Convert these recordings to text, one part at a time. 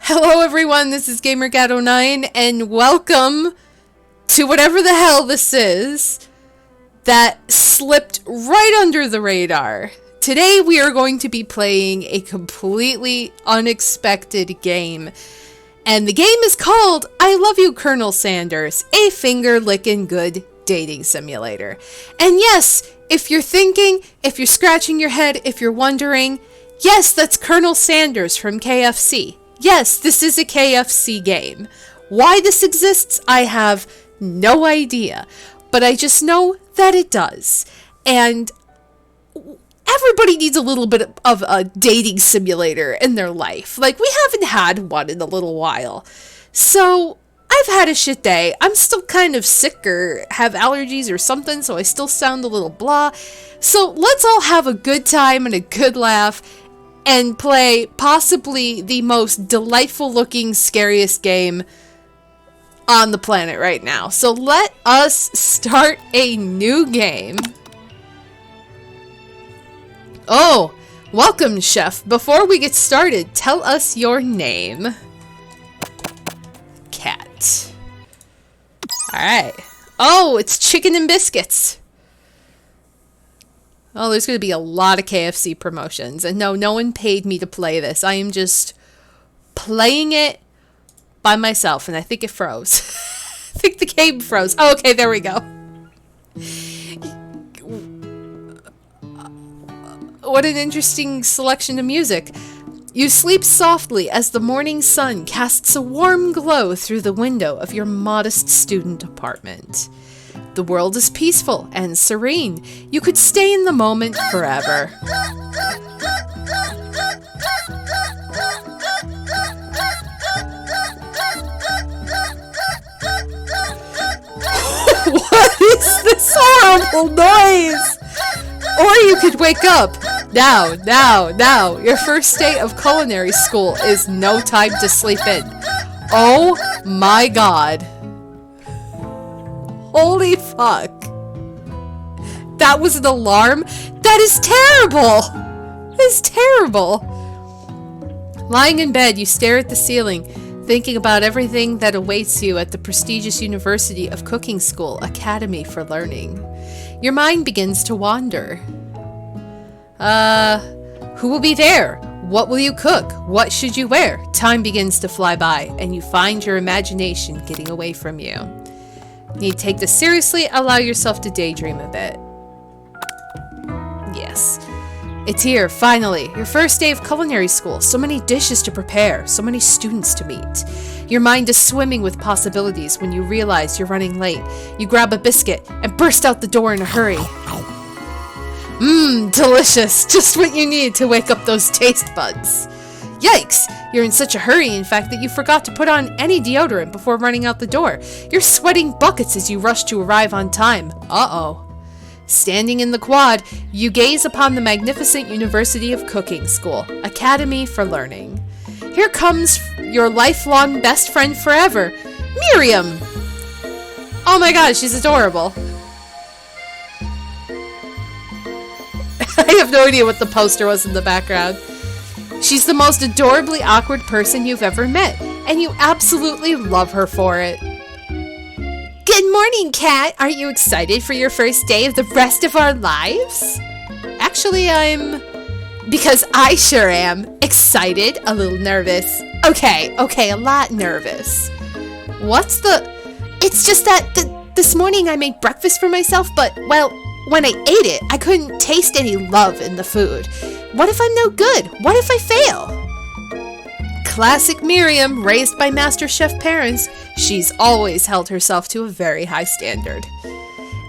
Hello everyone, this is GamerGat09 and welcome to whatever the hell this is that slipped right under the radar. Today we are going to be playing a completely unexpected game. And the game is called I Love You, Colonel Sanders, a finger-licking good dating simulator. And yes, if you're thinking, if you're scratching your head, if you're wondering, yes, that's Colonel Sanders from KFC. Yes, this is a KFC game. Why this exists, I have no idea. But I just know that it does. And everybody needs a little bit of a dating simulator in their life. Like, we haven't had one in a little while. So, I've had a shit day. I'm still kind of sick or have allergies or something, so I still sound a little blah. So, let's all have a good time and a good laugh and play possibly the most delightful looking, scariest game on the planet right now. So let us start a new game. Oh, welcome, chef. Before we get started, tell us your name. Cat. Alright. Oh, it's chicken and biscuits. Oh, there's going to be a lot of KFC promotions. And no one paid me to play this. I am just playing it by myself. And I think it froze. I think the game froze. Oh, okay, there we go. What an interesting selection of music. You sleep softly as the morning sun casts a warm glow through the window of your modest student apartment. The world is peaceful and serene. You could stay in the moment forever. What is this horrible noise? Or you could wake up. Now. Your first day of culinary school is no time to sleep in. Oh my god. Holy fuck. That was an alarm? That is terrible! That is terrible. Lying in bed, you stare at the ceiling, thinking about everything that awaits you at the prestigious University of Cooking School Academy for Learning. Your mind begins to wander. Who will be there? What will you cook? What should you wear? Time begins to fly by, and you find your imagination getting away from you. You need to take this seriously, allow yourself to daydream a bit. Yes. It's here, finally. Your first day of culinary school. So many dishes to prepare, so many students to meet. Your mind is swimming with possibilities when you realize you're running late. You grab a biscuit and burst out the door in a hurry. Mmm, delicious. Just what you need to wake up those taste buds. Yikes! You're in such a hurry, in fact, that you forgot to put on any deodorant before running out the door. You're sweating buckets as you rush to arrive on time. Uh-oh. Standing in the quad, you gaze upon the magnificent University of Cooking School, Academy for Learning. Here comes your lifelong best friend forever, Miriam! Oh my god, she's adorable. I have no idea what the poster was in the background. She's the most adorably awkward person you've ever met, and you absolutely love her for it. Good morning, Kat! Aren't you excited for your first day of the rest of our lives? Actually, because I sure am. Excited, a little nervous. Okay, a lot nervous. It's just that this morning I made breakfast for myself, but, well, when I ate it, I couldn't taste any love in the food. What if I'm no good? What if I fail? Classic Miriam, raised by Master Chef parents, she's always held herself to a very high standard.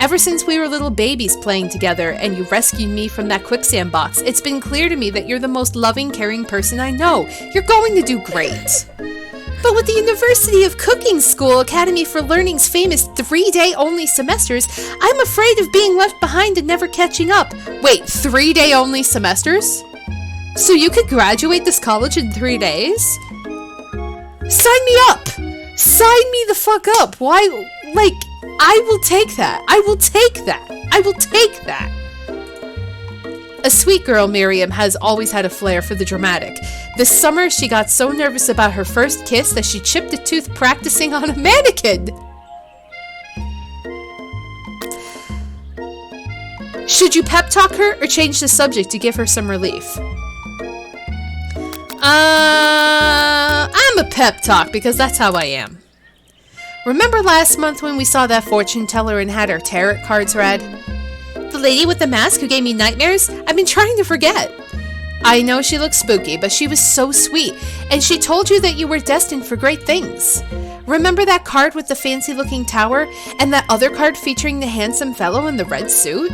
Ever since we were little babies playing together and you rescued me from that quicksand box, it's been clear to me that you're the most loving, caring person I know. You're going to do great. But with the University of Cooking School Academy for Learning's famous 3-day only semesters, I'm afraid of being left behind and never catching up. Wait, 3-day only semesters? So you could graduate this college in 3 days? Sign me up! Sign me the fuck up! Why, like, I will take that. I will take that. A sweet girl, Miriam has always had a flair for the dramatic. This summer, she got so nervous about her first kiss that she chipped a tooth practicing on a mannequin. Should you pep talk her or change the subject to give her some relief? I'm a pep talk because that's how I am. Remember last month when we saw that fortune teller and had our tarot cards read? The lady with the mask who gave me nightmares? I've been trying to forget. I know she looks spooky, but she was so sweet, and she told you that you were destined for great things. Remember that card with the fancy-looking tower, and that other card featuring the handsome fellow in the red suit?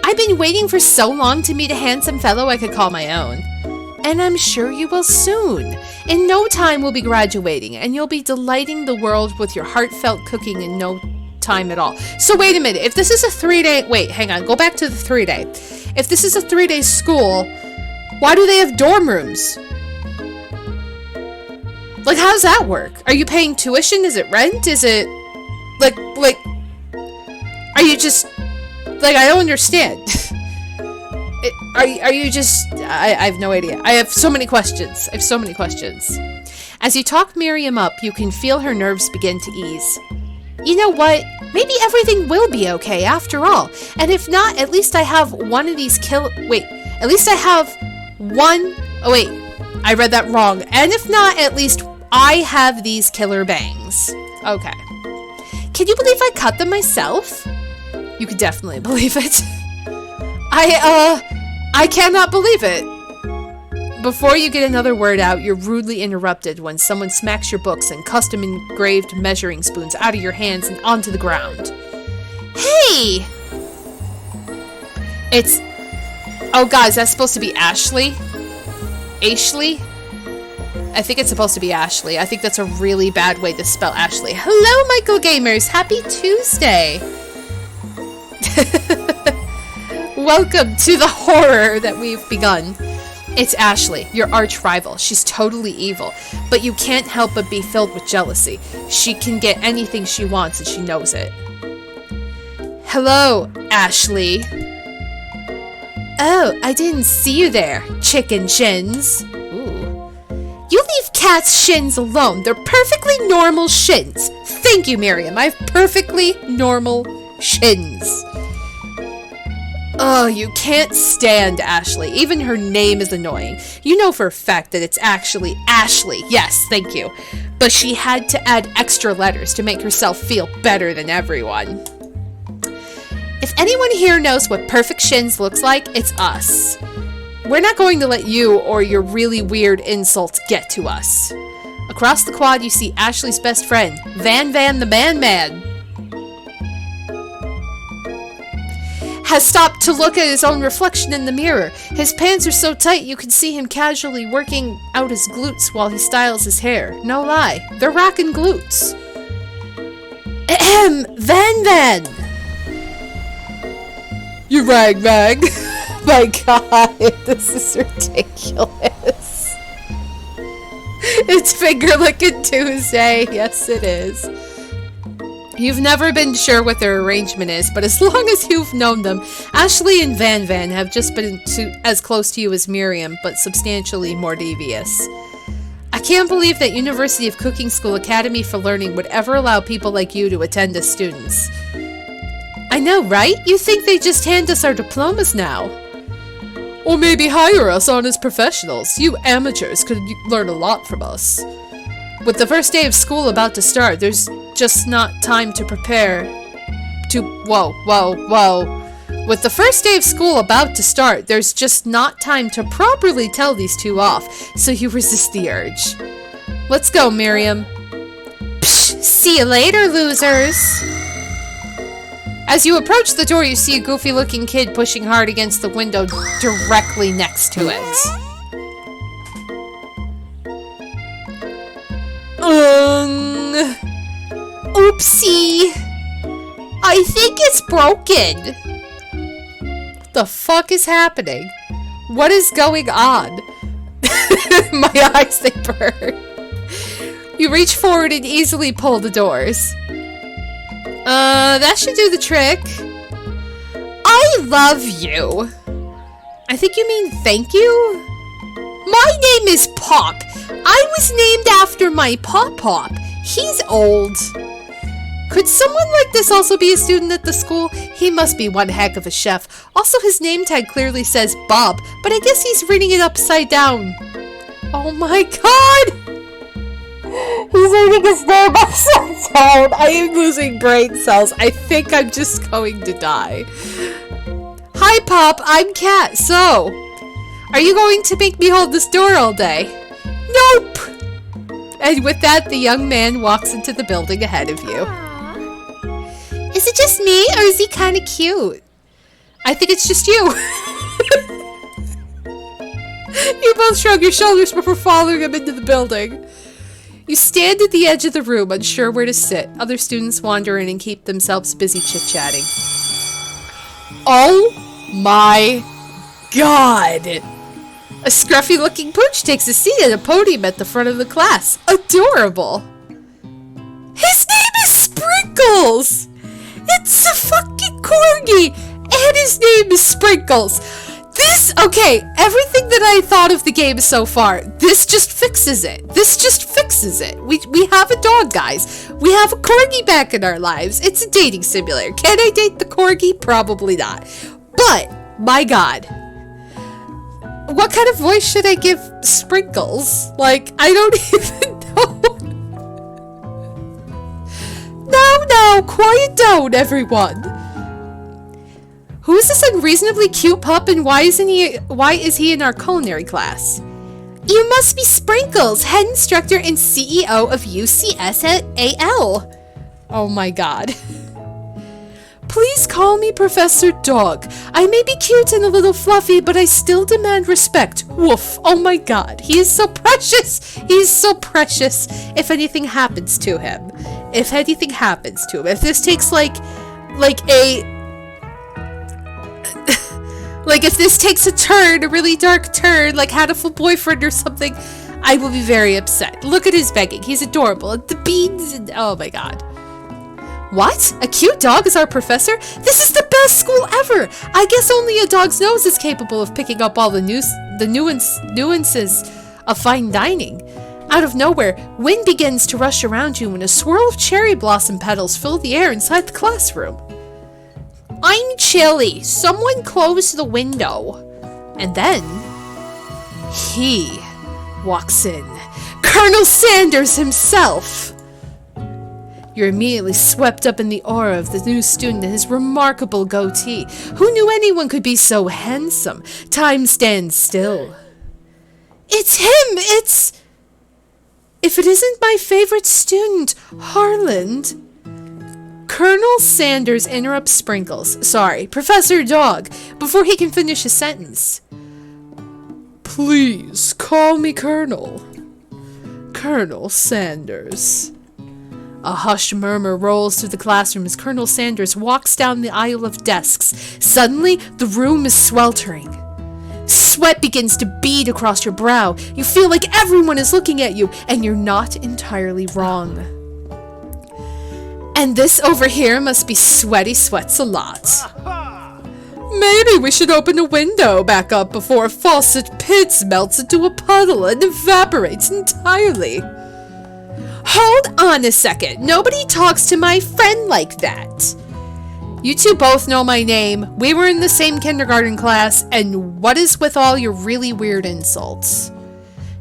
I've been waiting for so long to meet a handsome fellow I could call my own. And I'm sure you will soon. In no time we'll be graduating, and you'll be delighting the world with your heartfelt cooking in no time at all. So wait a minute, if this is a 3-day... Wait, hang on, go back to the 3-day. If this is a 3-day school, why do they have dorm rooms? Like, how does that work? Are you paying tuition? Is it rent? Is it... Like... Are you just... Like, I don't understand. Are you just... I have no idea. I have so many questions. As you talk Miriam up, you can feel her nerves begin to ease. You know what? Maybe everything will be okay after all. And if not, at least I have one of these At least I have one... Oh, wait. I read that wrong. And if not, at least I have these killer bangs. Okay. Can you believe I cut them myself? You could definitely believe it. I cannot believe it. Before you get another word out, you're rudely interrupted when someone smacks your books and custom engraved measuring spoons out of your hands and onto the ground. Hey! It's... Oh god, is that supposed to be Ashley? Ashley? I think it's supposed to be Ashley. I think that's a really bad way to spell Ashley. Hello, Michael Gamers! Happy Tuesday! Welcome to the horror that we've begun. It's Ashley, your arch rival. She's totally evil, but you can't help but be filled with jealousy. She can get anything she wants and she knows it. Hello, Ashley. Oh, I didn't see you there, chicken shins. Ooh. You leave cats' shins alone. They're perfectly normal shins. Thank you, Miriam. I have perfectly normal shins. Oh, you can't stand Ashley. Even her name is annoying. You know for a fact that it's actually Ashley. Yes, thank you. But she had to add extra letters to make herself feel better than everyone. If anyone here knows what perfect shins looks like, it's us. We're not going to let you or your really weird insults get to us. Across the quad, you see Ashley's best friend, Van the Man. Has stopped to look at his own reflection in the mirror. His pants are so tight you can see him casually working out his glutes while he styles his hair. No lie, they're rockin' glutes. Ahem, Van. You rag. My god, this is ridiculous. It's Finger Lickin' Tuesday. Yes, it is. You've never been sure what their arrangement is, but as long as you've known them, Ashley and Van have just been as close to you as Miriam, but substantially more devious. I can't believe that University of Cooking School Academy for Learning would ever allow people like you to attend as students. I know, right? You think they just hand us our diplomas now? Or maybe hire us on as professionals. You amateurs could learn a lot from us. With the first day of school about to start, there's just not time to prepare to... Whoa. With the first day of school about to start, there's just not time to properly tell these two off, so you resist the urge. Let's go, Miriam. Psh, see you later, losers. As you approach the door, you see a goofy-looking kid pushing hard against the window directly next to it. Oopsie. I think it's broken. What the fuck is happening? What is going on? My eyes, they burn. You reach forward and easily pull the doors. That should do the trick. I love you. I think you mean thank you? My name is Pop. I was named after my Pop. He's old. Could someone like this also be a student at the school? He must be one heck of a chef. Also, his name tag clearly says Bob, but I guess he's reading it upside down. Oh my god! He's reading his name upside down. I am losing brain cells. I think I'm just going to die. Hi, Pop. I'm Kat. So, are you going to make me hold this door all day? Nope! And with that, the young man walks into the building ahead of you. Is it just me, or is he kind of cute? I think it's just you. You both shrug your shoulders before following him into the building. You stand at the edge of the room, unsure where to sit. Other students wander in and keep themselves busy chit-chatting. Oh my god! A scruffy-looking pooch takes a seat at a podium at the front of the class. Adorable! His name is Sprinkles! It's a fucking corgi! And his name is Sprinkles! Okay, everything that I thought of the game so far, this just fixes it. This just fixes it. We have a dog, guys. We have a corgi back in our lives. It's a dating simulator. Can I date the corgi? Probably not. But, my god. What kind of voice should I give Sprinkles? Like, I don't even know. No, quiet down, everyone. Who is this unreasonably cute pup, and why is he in our culinary class? You must be Sprinkles, head instructor and CEO of UCSAL. Oh my god. Please call me Professor Dog. I may be cute and a little fluffy, but I still demand respect. Woof. Oh my god. He is so precious. He is so precious. If anything happens to him. If anything happens to him. If this takes like if this takes a turn, a really dark turn, like Hatful Boyfriend or something, I will be very upset. Look at his begging. He's adorable. And the beans and oh my god. What? A cute dog is our professor? This is the best school ever! I guess only a dog's nose is capable of picking up all the nuances of fine dining. Out of nowhere, wind begins to rush around you and a swirl of cherry blossom petals fill the air inside the classroom. I'm chilly. Someone close the window. And then, he walks in. Colonel Sanders himself! You're immediately swept up in the aura of the new student and his remarkable goatee. Who knew anyone could be so handsome? Time stands still. It's him! It's... If it isn't my favorite student, Harland... Colonel Sanders interrupts Sprinkles. Sorry, Professor Dog, before he can finish his sentence. Please, call me Colonel. Colonel Sanders. A hushed murmur rolls through the classroom as Colonel Sanders walks down the aisle of desks. Suddenly, the room is sweltering. Sweat begins to bead across your brow. You feel like everyone is looking at you, and you're not entirely wrong. And this over here must be Sweaty Sweats a lot. Maybe we should open a window back up before a faucet pits melts into a puddle and evaporates entirely. Hold on a second. Nobody talks to my friend like that. You two both know my name. We were in the same kindergarten class, and what is with all your really weird insults?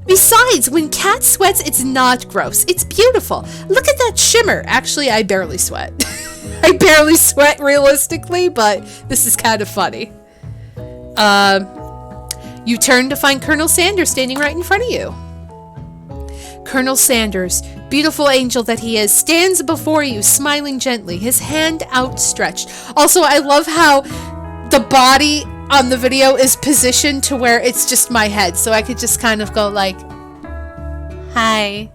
Besides, when Kat sweats, it's not gross. It's beautiful. Look at that shimmer. Actually, I barely sweat. I barely sweat realistically, but this is kind of funny. You turn to find Colonel Sanders standing right in front of you. Colonel Sanders, beautiful angel that he is, stands before you, smiling gently, his hand outstretched. Also, I love how the body on the video is positioned to where it's just my head, so I could just kind of go like, hi,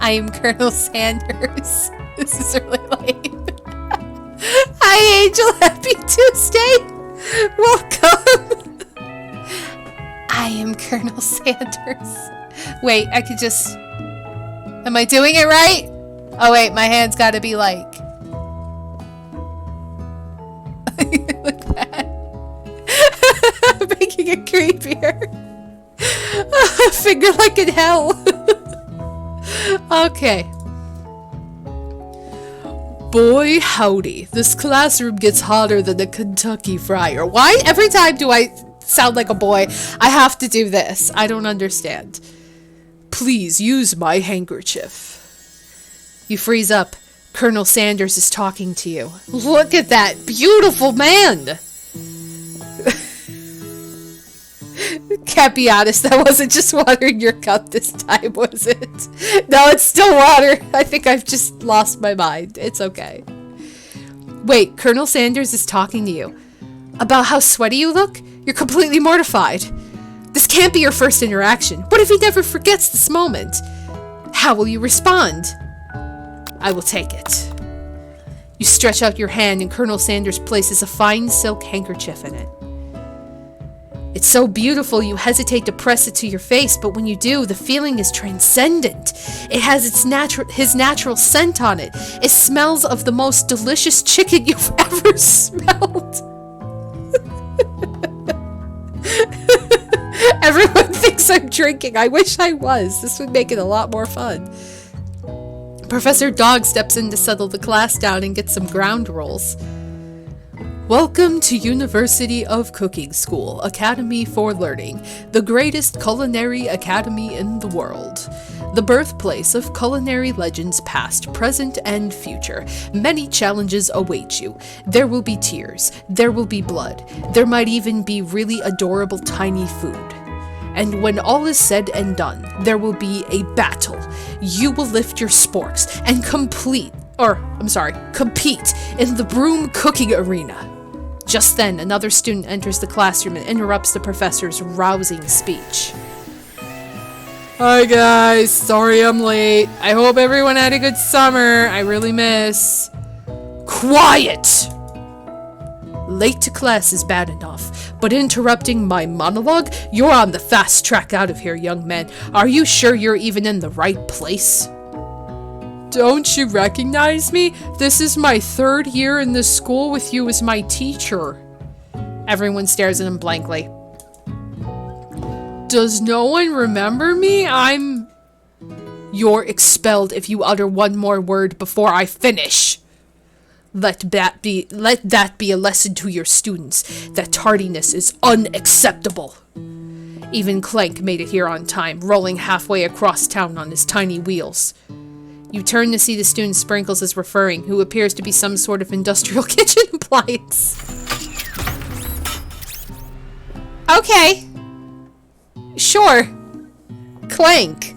I am Colonel Sanders. This is really lame. Hi, Angel. Happy Tuesday. Welcome. I am Colonel Sanders. Wait, I could just... Am I doing it right? Oh, wait, my hand's got to be like... like that. Making it creepier. Finger like in hell. Okay. Boy, howdy. This classroom gets hotter than a Kentucky fryer. Why every time do I sound like a boy, I have to do this? I don't understand. Please use my handkerchief. You freeze up. Colonel Sanders is talking to you. Look at that beautiful man. Can't be honest, that wasn't just water in your cup this time, was it? No, it's still water. I think I've just lost my mind. It's okay. Wait, Colonel Sanders is talking to you. About how sweaty you look? You're completely mortified. This can't be your first interaction. What if he never forgets this moment? How will you respond? I will take it. You stretch out your hand and Colonel Sanders places a fine silk handkerchief in it. It's so beautiful you hesitate to press it to your face, but when you do, the feeling is transcendent. It has his natural scent on it. It smells of the most delicious chicken you've ever smelled. Everyone thinks I'm drinking. I wish I was. This would make it a lot more fun. Professor Dog steps in to settle the class down and get some ground rules. Welcome to University of Cooking School, Academy for Learning, the greatest culinary academy in the world. The birthplace of culinary legends past, present, and future. Many challenges await you. There will be tears. There will be blood. There might even be really adorable tiny food. And when all is said and done, there will be a battle. You will lift your sporks and compete in the broom cooking arena. Just then, another student enters the classroom and interrupts the professor's rousing speech. Hi guys, sorry I'm late. I hope everyone had a good summer. I really miss. Quiet! Late to class is bad enough, but interrupting my monologue? You're on the fast track out of here, young man. Are you sure you're even in the right place? Don't you recognize me? This is my 3rd year in this school with you as my teacher. Everyone stares at him blankly. Does no one remember me? You're expelled if you utter one more word before I finish. Let that be a lesson to your students, that tardiness is unacceptable. Even Clank made it here on time, rolling halfway across town on his tiny wheels. You turn to see the student Sprinkles is referring, who appears to be some sort of industrial kitchen appliance. Okay. Sure. Clank.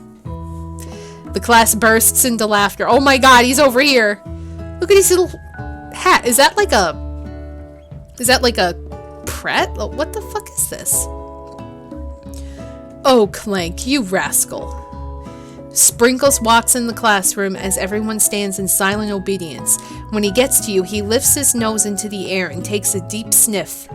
The class bursts into laughter. Oh my god, he's over here. Look at his little hat. Is that like a Pret? What the fuck is this? Oh, Clank, you rascal. Sprinkles walks in the classroom as everyone stands in silent obedience. When he gets to you, he lifts his nose into the air and takes a deep sniff.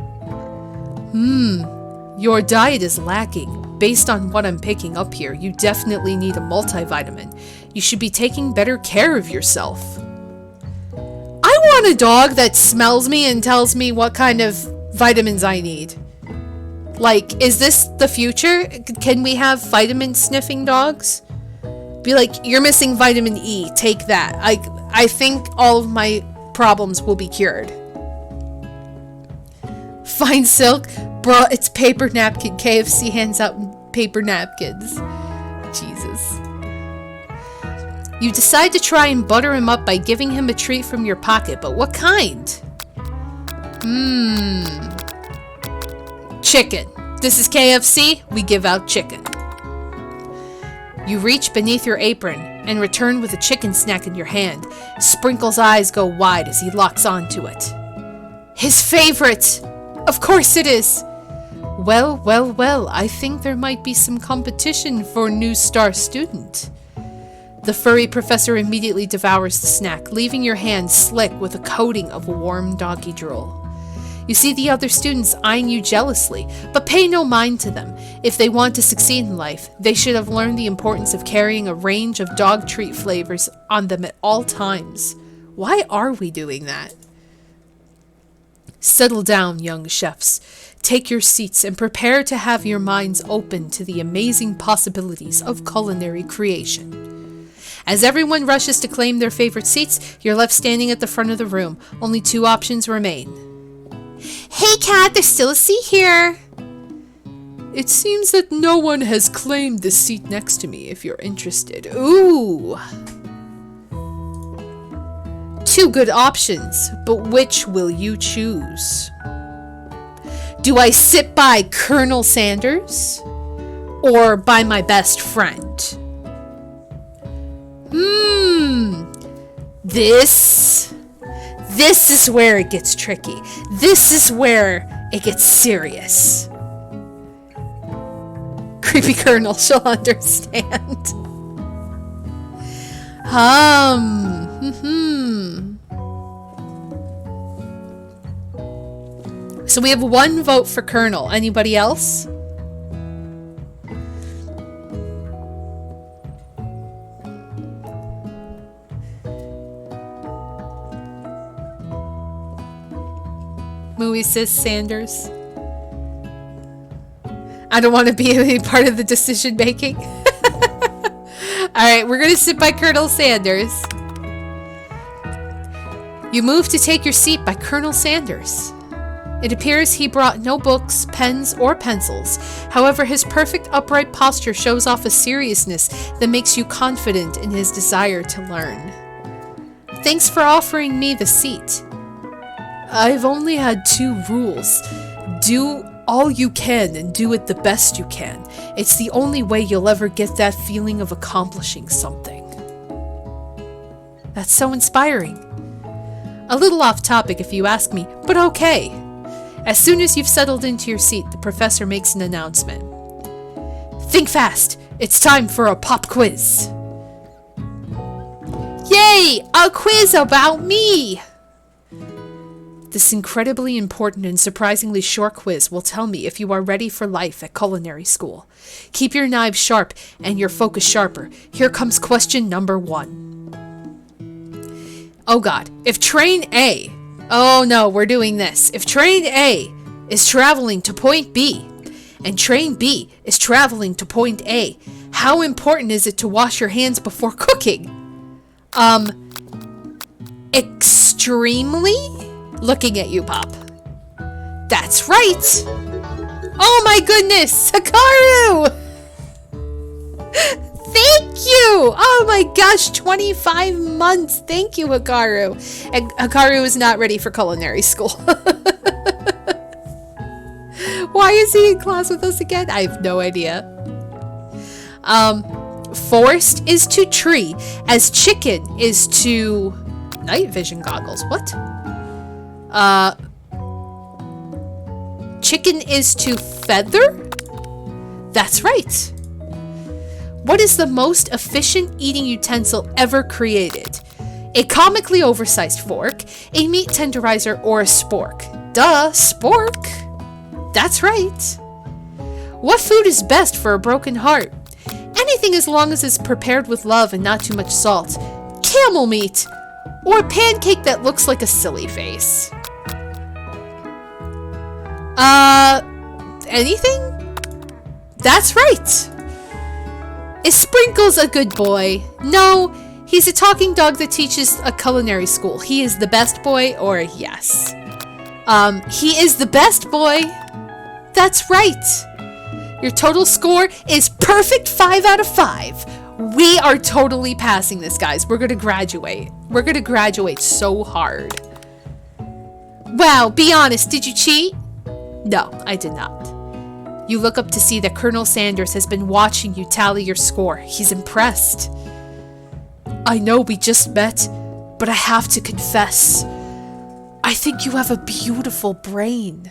Your diet is lacking. Based on what I'm picking up here, you definitely need a multivitamin. You should be taking better care of yourself. I want a dog that smells me and tells me what kind of vitamins I need. Like, is this the future? Can we have vitamin sniffing dogs? Be like, you're missing vitamin E, take that. I think all of my problems will be cured. Fine silk, bro, it's paper napkin. KFC hands out paper napkins. Jesus. You decide to try and butter him up by giving him a treat from your pocket, but what kind? Chicken. This is KFC, we give out chicken. You reach beneath your apron and return with a chicken snack in your hand. Sprinkle's eyes go wide as he locks onto it. His favorite! Of course it is! Well, well, well, I think there might be some competition for new star student. The furry professor immediately devours the snack, leaving your hand slick with a coating of warm doggy drool. You see the other students eyeing you jealously, but pay no mind to them. If they want to succeed in life, they should have learned the importance of carrying a range of dog treat flavors on them at all times. Why are we doing that? Settle down, young chefs. Take your seats and prepare to have your minds open to the amazing possibilities of culinary creation. As everyone rushes to claim their favorite seats, you're left standing at the front of the room. Only 2 options remain. Hey Cat, there's still a seat here. It seems that no one has claimed the seat next to me if you're interested. Ooh. 2 good options, but which will you choose? Do I sit by Colonel Sanders or by my best friend? This is where it gets tricky. This is where it gets serious. Creepy Colonel, she'll understand. So we have 1 vote for Colonel. Anybody else? Mooey says Sanders. I don't want to be any part of the decision making. Alright, we're going to sit by Colonel Sanders. You move to take your seat by Colonel Sanders. It appears he brought no books, pens, or pencils. However, his perfect upright posture shows off a seriousness that makes you confident in his desire to learn. Thanks for offering me the seat. I've only had 2 rules. Do all you can and do it the best you can. It's the only way you'll ever get that feeling of accomplishing something. That's so inspiring. A little off topic if you ask me, but okay. As soon as you've settled into your seat, the professor makes an announcement. Think fast! It's time for a pop quiz! Yay! A quiz about me! This incredibly important and surprisingly short quiz will tell me if you are ready for life at culinary school. Keep your knives sharp and your focus sharper. Here comes question number 1. Oh god, if train A... Oh no, we're doing this. If train A is traveling to point B, and train B is traveling to point A, how important is it to wash your hands before cooking? Extremely? Looking at you, Pop. That's right! Oh my goodness! Hikaru! Thank you! Oh my gosh, 25 months! Thank you, Hikaru! And Hikaru is not ready for culinary school. Why is he in class with us again? I have no idea. Forest is to tree, as chicken is to night vision goggles. What? Chicken is to feather? That's right. What is the most efficient eating utensil ever created? A comically oversized fork, a meat tenderizer, or a spork? Duh, spork. That's right. What food is best for a broken heart? Anything as long as it's prepared with love and not too much salt. Camel meat. Or a pancake that looks like a silly face. Anything? That's right. Is Sprinkles a good boy? No, he's a talking dog that teaches a culinary school. He is the best boy, or yes. He is the best boy. That's right. Your total score is perfect 5 out of 5. We are totally passing this, guys. We're going to graduate. We're going to graduate so hard. Wow, be honest, did you cheat? No, I did not. You look up to see that Colonel Sanders has been watching you tally your score. He's impressed. I know we just met, but I have to confess, I think you have a beautiful brain.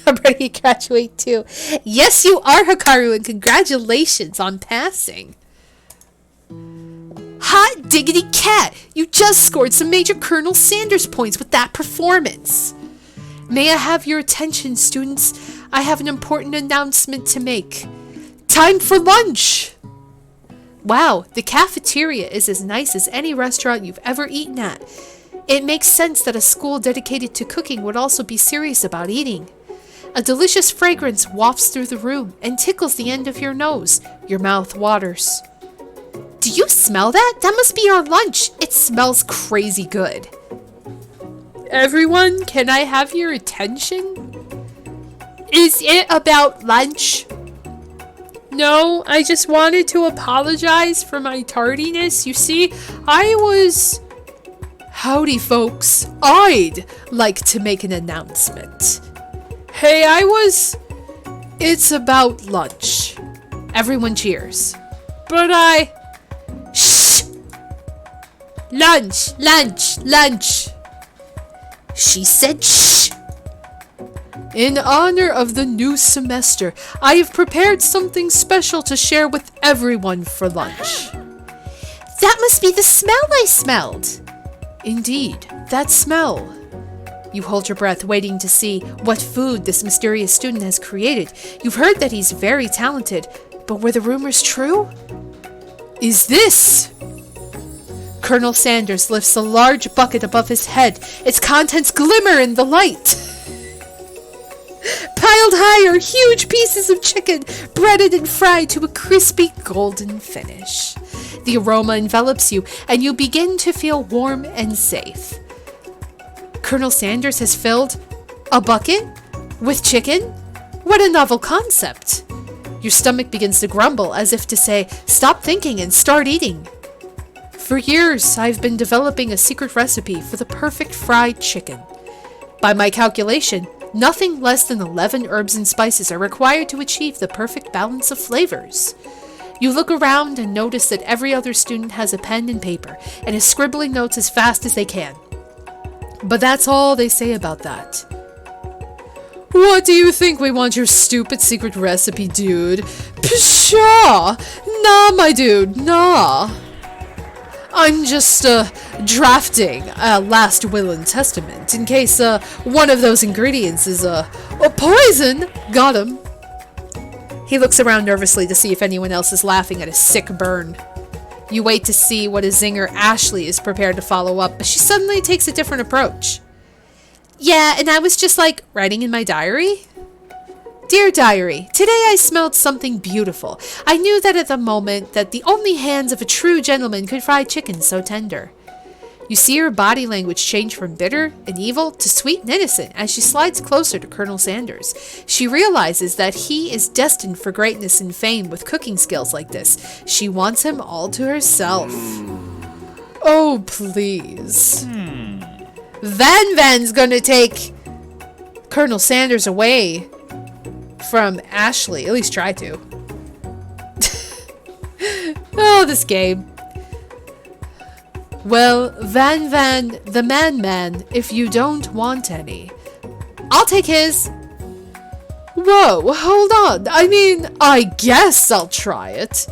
I'm ready to graduate too. Yes, you are, Hikaru, and congratulations on passing. Hot diggity cat! You just scored some major Colonel Sanders points with that performance. May I have your attention, students? I have an important announcement to make. Time for lunch! Wow, the cafeteria is as nice as any restaurant you've ever eaten at. It makes sense that a school dedicated to cooking would also be serious about eating. A delicious fragrance wafts through the room and tickles the end of your nose. Your mouth waters. Do you smell that? That must be our lunch. It smells crazy good. Everyone, can I have your attention? Is it about lunch? No, I just wanted to apologize for my tardiness. You see, Howdy, folks. I'd like to make an announcement. Hey, It's about lunch. Everyone cheers. But Shh! Lunch, lunch, lunch. She said shh. In honor of the new semester, I have prepared something special to share with everyone for lunch. That must be the smell I smelled. Indeed, that smell. You hold your breath, waiting to see what food this mysterious student has created. You've heard that he's very talented, but were the rumors true? Is this? Colonel Sanders lifts a large bucket above his head. Its contents glimmer in the light. Piled high are huge pieces of chicken, breaded and fried to a crispy golden finish. The aroma envelops you, and you begin to feel warm and safe. Colonel Sanders has filled a bucket with chicken? What a novel concept! Your stomach begins to grumble, as if to say, stop thinking and start eating. For years, I've been developing a secret recipe for the perfect fried chicken. By my calculation, nothing less than 11 herbs and spices are required to achieve the perfect balance of flavors. You look around and notice that every other student has a pen and paper and is scribbling notes as fast as they can. But that's all they say about that. What do you think we want your stupid secret recipe, dude? Pshaw! Nah, my dude, nah. I'm just, drafting a last will and testament in case, one of those ingredients is, a poison. Got him. He looks around nervously to see if anyone else is laughing at a sick burn. You wait to see what a zinger Ashley is prepared to follow up, but she suddenly takes a different approach. Yeah, and I was just like, writing in my diary? Dear Diary, today I smelled something beautiful. I knew that at the moment that the only hands of a true gentleman could fry chicken so tender. You see her body language change from bitter and evil to sweet and innocent as she slides closer to Colonel Sanders. She realizes that he is destined for greatness and fame with cooking skills like this. She wants him all to herself. Oh, please. Van's gonna take Colonel Sanders away from Ashley. At least try to. Oh, this game. Well, Van, the man, if you don't want any. I'll take his. Whoa, hold on. I guess I'll try it.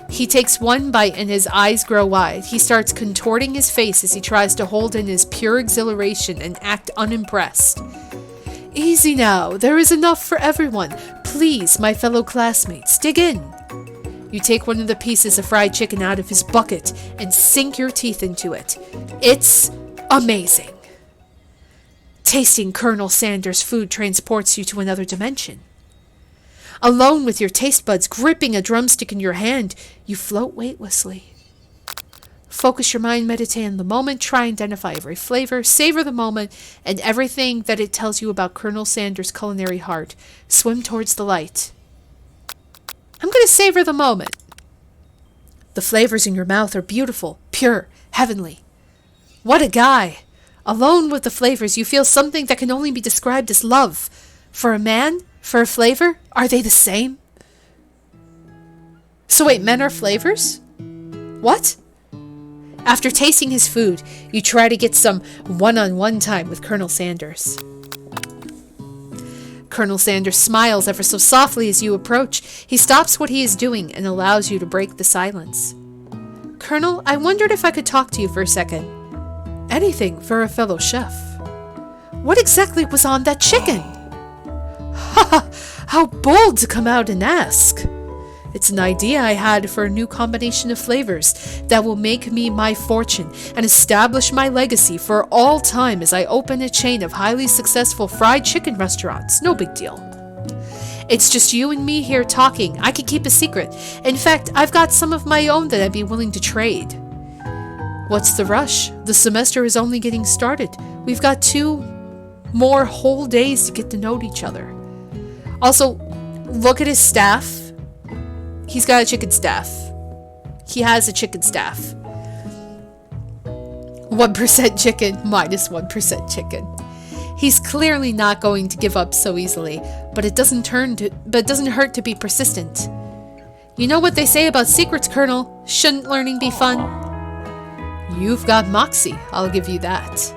He takes one bite and his eyes grow wide. He starts contorting his face as he tries to hold in his pure exhilaration and act unimpressed. Easy now. There is enough for everyone. Please, my fellow classmates, dig in. You take one of the pieces of fried chicken out of his bucket and sink your teeth into it. It's amazing. Tasting Colonel Sanders' food transports you to another dimension. Alone with your taste buds gripping a drumstick in your hand, you float weightlessly. Focus your mind, meditate on the moment, try and identify every flavor, savor the moment, and everything that it tells you about Colonel Sanders' culinary heart. Swim towards the light. I'm going to savor the moment. The flavors in your mouth are beautiful, pure, heavenly. What a guy! Alone with the flavors, you feel something that can only be described as love. For a man? For a flavor? Are they the same? So wait, men are flavors? What? After tasting his food, you try to get some one-on-one time with Colonel Sanders. Colonel Sanders smiles ever so softly as you approach. He stops what he is doing and allows you to break the silence. Colonel, I wondered if I could talk to you for a second. Anything for a fellow chef. What exactly was on that chicken? Ha! How bold to come out and ask. It's an idea I had for a new combination of flavors that will make me my fortune and establish my legacy for all time as I open a chain of highly successful fried chicken restaurants. No big deal. It's just you and me here talking. I could keep a secret. In fact, I've got some of my own that I'd be willing to trade. What's the rush? The semester is only getting started. We've got 2 more whole days to get to know each other. Also, look at his staff. He's got a chicken staff. He has a chicken staff. 1% chicken, minus 1% chicken. He's clearly not going to give up so easily, but it doesn't hurt to be persistent. You know what they say about secrets, Colonel? Shouldn't learning be fun? You've got moxie, I'll give you that.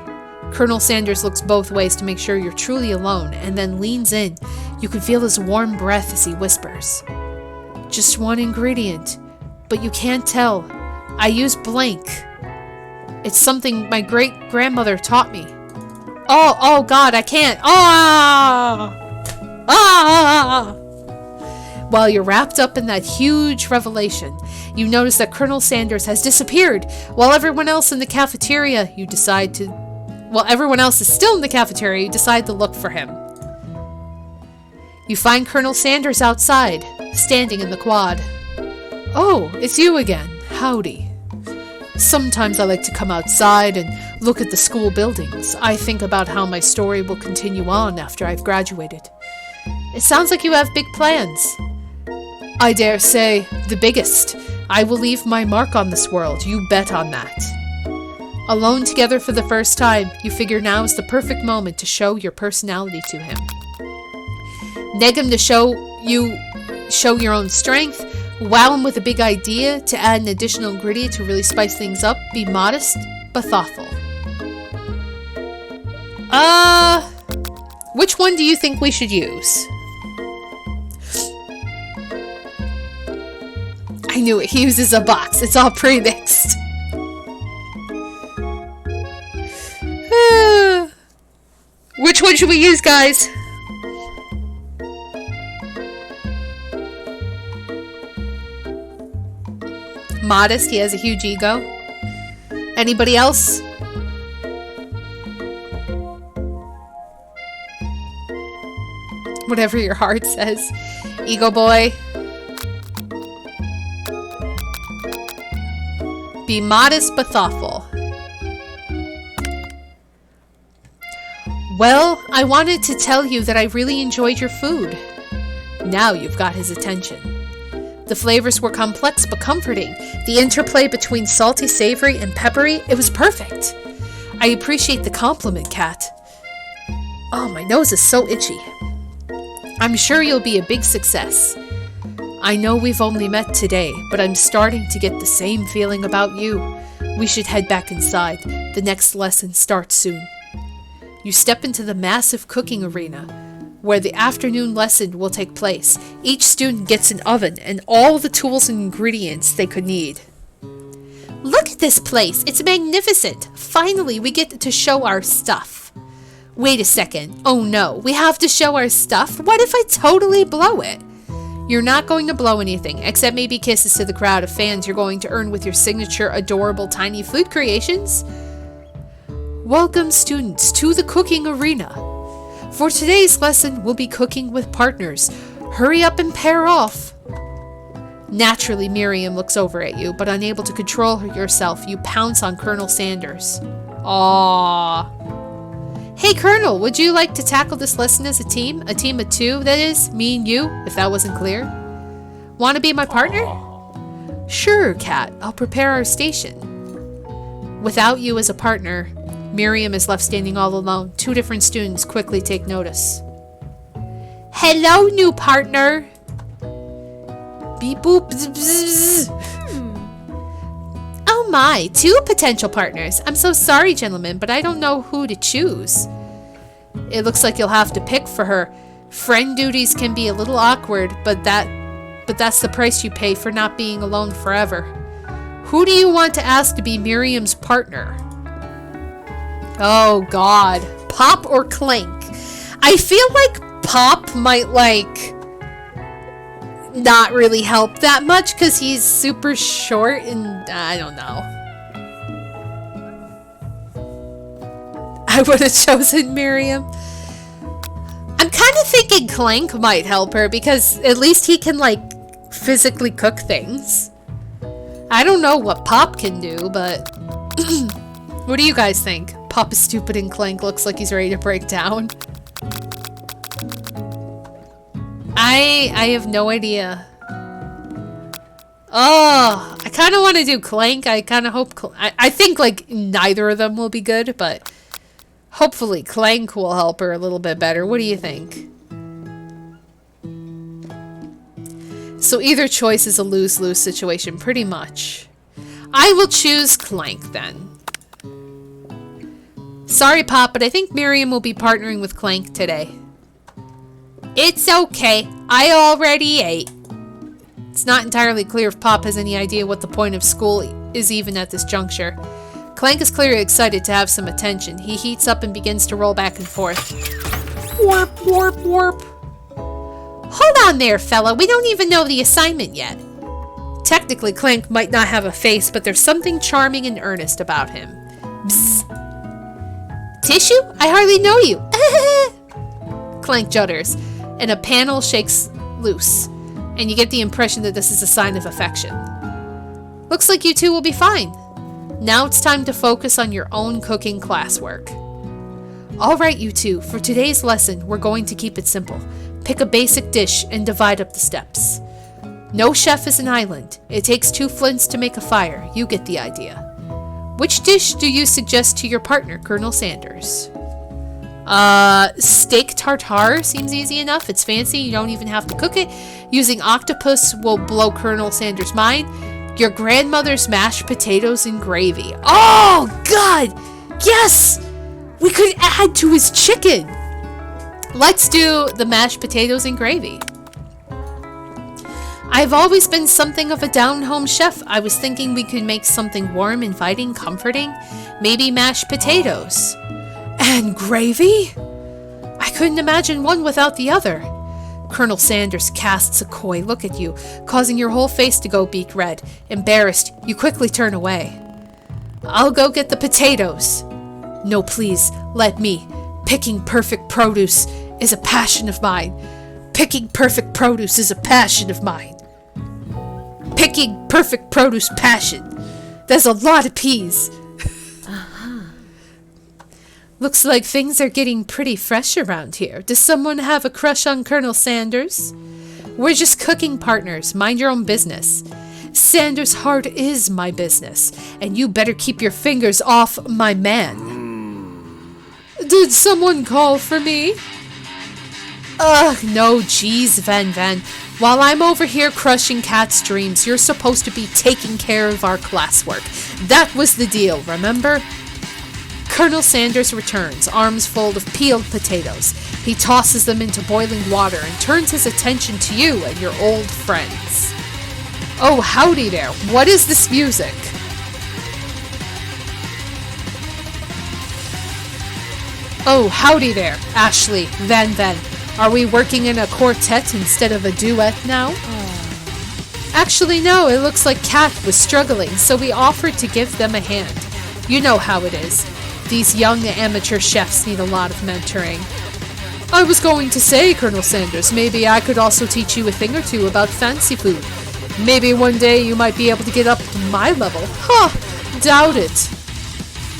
Colonel Sanders looks both ways to make sure you're truly alone, and then leans in. You can feel his warm breath as he whispers. Just one ingredient, but you can't tell. I use blank. It's something my great-grandmother taught me. Oh God, I can't. While you're wrapped up in that huge revelation, you notice that Colonel Sanders has disappeared. While everyone else in the cafeteria, While everyone else is still in the cafeteria, you decide to look for him. You find Colonel Sanders outside, standing in the quad. Oh, it's you again. Howdy. Sometimes I like to come outside and look at the school buildings. I think about how my story will continue on after I've graduated. It sounds like you have big plans. I dare say, the biggest. I will leave my mark on this world. You bet on that. Alone together for the first time, you figure now is the perfect moment to show your personality to him. Neg him to show your own strength. Wow him with a big idea to add an additional ingredient to really spice things up. Be modest, but thoughtful. Which one do you think we should use? I knew it. He uses a box. It's all pre-mixed. Which one should we use, guys? Modest. He has a huge ego. Anybody else? Whatever your heart says. Ego boy. Be modest but thoughtful. Well, I wanted to tell you that I really enjoyed your food. Now you've got his attention. The flavors were complex but comforting. The interplay between salty, savory, and peppery, it was perfect. I appreciate the compliment, Kat. Oh, my nose is so itchy. I'm sure you'll be a big success. I know we've only met today, but I'm starting to get the same feeling about you. We should head back inside. The next lesson starts soon. You step into the massive cooking arena, where the afternoon lesson will take place. Each student gets an oven and all the tools and ingredients they could need. Look at this place. It's magnificent. Finally, we get to show our stuff. Wait a second. Oh no, we have to show our stuff? What if I totally blow it? You're not going to blow anything, except maybe kisses to the crowd of fans you're going to earn with your signature adorable tiny food creations. Welcome, students, to the cooking arena. For today's lesson, we'll be cooking with partners. Hurry up and pair off. Naturally, Miriam looks over at you, but unable to control yourself, you pounce on Colonel Sanders. Aww. Hey, Colonel, would you like to tackle this lesson as a team? A team of 2, that is, me and you, if that wasn't clear. Want to be my partner? Sure, Kat, I'll prepare our station. Without you as a partner, Miriam is left standing all alone. 2 different students quickly take notice. Hello, new partner. Beep boop. Bzz, bzz. Oh my, 2 potential partners. I'm so sorry, gentlemen, but I don't know who to choose. It looks like you'll have to pick for her. Friend duties can be a little awkward, but that's the price you pay for not being alone forever. Who do you want to ask to be Miriam's partner? Oh god. Pop or Clank? I feel like Pop might not really help that much because he's super short and I don't know. I would have chosen Miriam. I'm kind of thinking Clank might help her because at least he can, like, physically cook things. I don't know what Pop can do, but what do you guys think? Pop is stupid and Clank looks like he's ready to break down. I have no idea. Oh, I kind of want to do Clank. I kind of hope... I think, like, neither of them will be good, but hopefully Clank will help her a little bit better. What do you think? So either choice is a lose-lose situation, pretty much. I will choose Clank, then. Sorry, Pop, but I think Miriam will be partnering with Clank today. It's okay. I already ate. It's not entirely clear if Pop has any idea what the point of school is even at this juncture. Clank is clearly excited to have some attention. He heats up and begins to roll back and forth. Warp, warp, warp. Hold on there, fella. We don't even know the assignment yet. Technically, Clank might not have a face, but there's something charming and earnest about him. Bzz. Tissue? I hardly know you. Clank judders, and a panel shakes loose, and you get the impression that this is a sign of affection. Looks like you two will be fine. Now it's time to focus on your own cooking classwork. Alright, you two, for today's lesson, we're going to keep it simple. Pick a basic dish and divide up the steps. No chef is an island. It takes 2 flints to make a fire. You get the idea. Which dish do you suggest to your partner, Colonel Sanders? Steak tartare seems easy enough. It's fancy. You don't even have to cook it. Using octopus will blow Colonel Sanders' mind. Your grandmother's mashed potatoes and gravy. Oh, God! Yes! We could add to his chicken. Let's do the mashed potatoes and gravy. I've always been something of a down-home chef. I was thinking we could make something warm, inviting, comforting. Maybe mashed potatoes. And gravy? I couldn't imagine one without the other. Colonel Sanders casts a coy look at you, causing your whole face to go beet red. Embarrassed, you quickly turn away. I'll go get the potatoes. No, please, let me. Picking perfect produce is a passion of mine. Picking perfect produce is a passion of mine. Picking perfect produce passion. There's a lot of peas. Looks like things are getting pretty fresh around here. Does someone have a crush on Colonel Sanders? We're just cooking partners. Mind your own business. Sanders' heart is my business, and you better keep your fingers off my man. Did someone call for me? Ugh, no, geez, Van. While I'm over here crushing Cat's dreams, you're supposed to be taking care of our classwork. That was the deal, remember? Colonel Sanders returns, arms full of peeled potatoes. He tosses them into boiling water and turns his attention to you and your old friends. Oh, howdy there. What is this music? Oh, howdy there, Ashley, Van. Are we working in a quartet instead of a duet now? Actually, no, it looks like Kat was struggling, so we offered to give them a hand. You know how it is. These young amateur chefs need a lot of mentoring. I was going to say, Colonel Sanders, maybe I could also teach you a thing or two about fancy food. Maybe one day you might be able to get up to my level. Doubt it.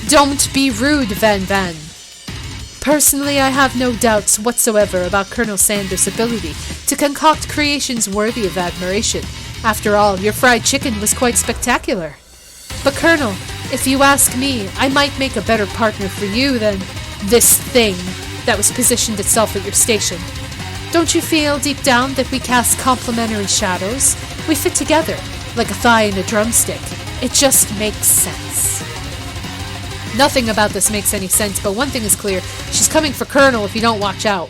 Don't be rude, Van. Personally, I have no doubts whatsoever about Colonel Sanders' ability to concoct creations worthy of admiration. After all, your fried chicken was quite spectacular. But Colonel, if you ask me, I might make a better partner for you than this thing that was positioned itself at your station. Don't you feel deep down that we cast complementary shadows? We fit together, like a thigh and a drumstick. It just makes sense. Nothing about this makes any sense, but one thing is clear. She's coming for Colonel if you don't watch out.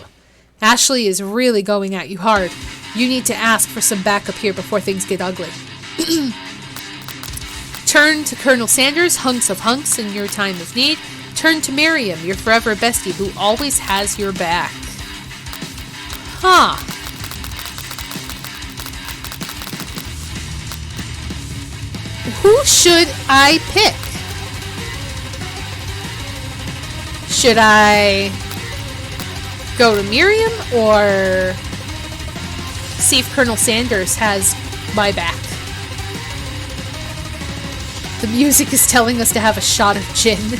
Ashley is really going at you hard. You need to ask for some backup here before things get ugly. Turn to Colonel Sanders, hunks of hunks in your time of need. Turn to Miriam, your forever bestie, who always has your back. Who should I pick? Should I go to Miriam or see if Colonel Sanders has my back? The music is telling us to have a shot of gin.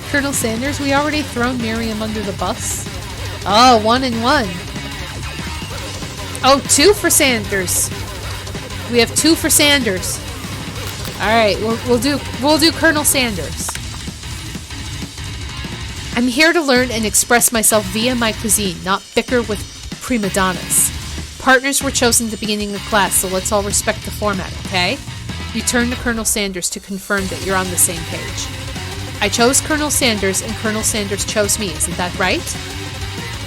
Colonel Sanders, we already thrown Miriam under the bus. Oh, 1 and 1. Oh, 2 for Sanders. We have 2 for Sanders. All right, we'll do Colonel Sanders. I'm here to learn and express myself via my cuisine, not bicker with prima donnas. Partners were chosen at the beginning of class, so let's all respect the format, okay? You turn to Colonel Sanders to confirm that you're on the same page. I chose Colonel Sanders, and Colonel Sanders chose me, isn't that right?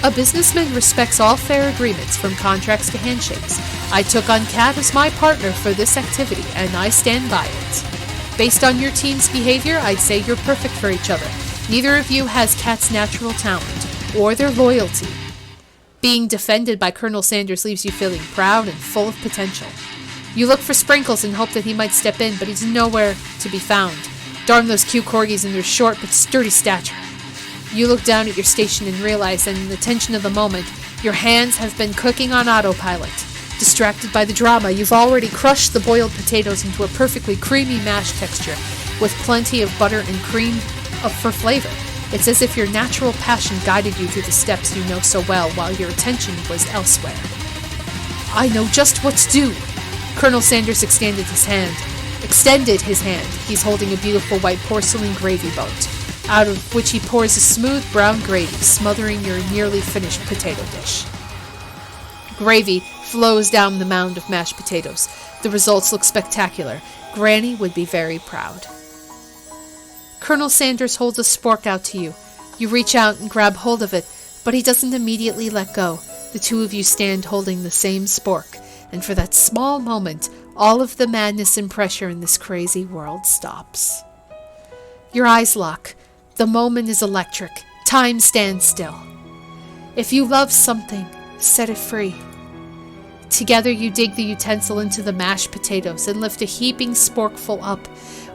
A businessman respects all fair agreements, from contracts to handshakes. I took on Kat as my partner for this activity, and I stand by it. Based on your team's behavior, I'd say you're perfect for each other. Neither of you has Kat's natural talent, or their loyalty. Being defended by Colonel Sanders leaves you feeling proud and full of potential. You look for Sprinkles and hope that he might step in, but he's nowhere to be found. Darn those cute corgis and their short but sturdy stature. You look down at your station and realize that in the tension of the moment, your hands have been cooking on autopilot. Distracted by the drama, you've already crushed the boiled potatoes into a perfectly creamy mash texture, with plenty of butter and cream for flavor. It's as if your natural passion guided you through the steps you know so well while your attention was elsewhere. I know just what to do. Colonel Sanders extended his hand. He's holding a beautiful white porcelain gravy boat, out of which he pours a smooth brown gravy, smothering your nearly finished potato dish. Gravy flows down the mound of mashed potatoes. The results look spectacular. Granny would be very proud. Colonel Sanders holds a spork out to you. You reach out and grab hold of it, but he doesn't immediately let go. The two of you stand holding the same spork, and for that small moment, all of the madness and pressure in this crazy world stops. Your eyes lock. The moment is electric. Time stands still. If you love something, set it free. Together you dig the utensil into the mashed potatoes and lift a heaping sporkful up.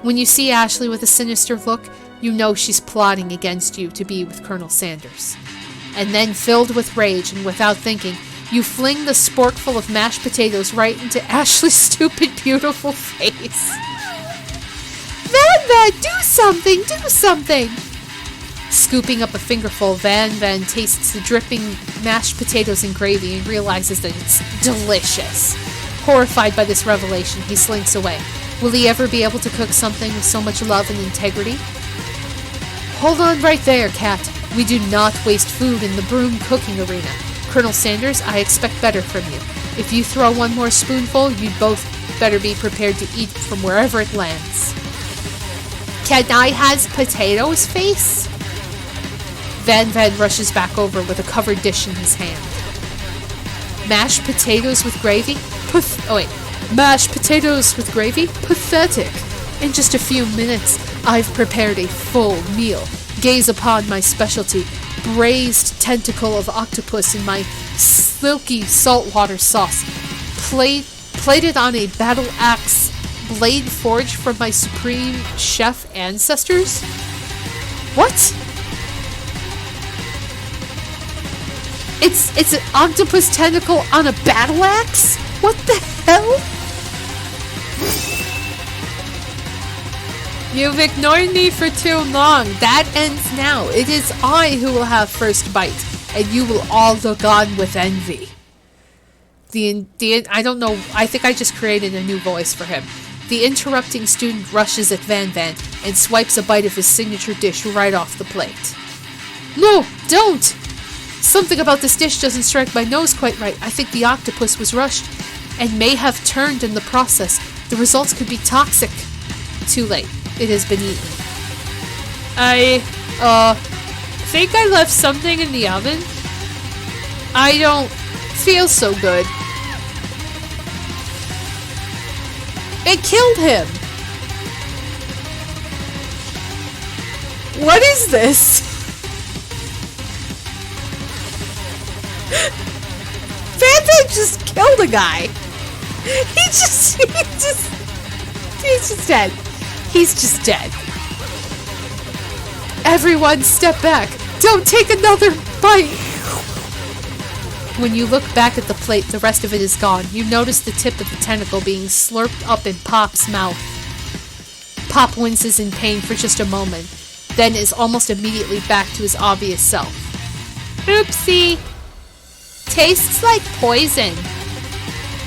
When you see Ashley with a sinister look, you know she's plotting against you to be with Colonel Sanders. And then, filled with rage and without thinking, you fling the sporkful of mashed potatoes right into Ashley's stupid, beautiful face. Van, do something, do something! Scooping up a fingerful, Van tastes the dripping mashed potatoes and gravy and realizes that it's delicious. Horrified by this revelation, he slinks away. Will he ever be able to cook something with so much love and integrity? Hold on right there, Kat. We do not waste food in the broom cooking arena. Colonel Sanders, I expect better from you. If you throw one more spoonful, you'd both better be prepared to eat from wherever it lands. Can I has potatoes, face? Van rushes back over with a covered dish in his hand. Mashed potatoes with gravy? Mashed potatoes with gravy? Pathetic. In just a few minutes, I've prepared a full meal. Gaze upon my specialty, braised tentacle of octopus in my silky saltwater sauce, plated on a battle axe blade forged from my supreme chef ancestors? What? It's an octopus tentacle on a battle axe? What the hell? You've ignored me for too long. That ends now. It is I who will have first bite, and you will all look on with envy. I don't know, I think I just created a new voice for him. The interrupting student rushes at Van and swipes a bite of his signature dish right off the plate. No, don't! Something about this dish doesn't strike my nose quite right. I think the octopus was rushed and may have turned in the process. The results could be toxic. Too late. It has been eaten. I think I left something in the oven. I don't feel so good. It killed him! What is this? just killed a guy. He's just dead. He's just dead. Everyone step back. Don't take another bite. When you look back at the plate, the rest of it is gone. You notice the tip of the tentacle being slurped up in Pop's mouth. Pop winces in pain for just a moment, then is almost immediately back to his obvious self. Oopsie. Tastes like poison.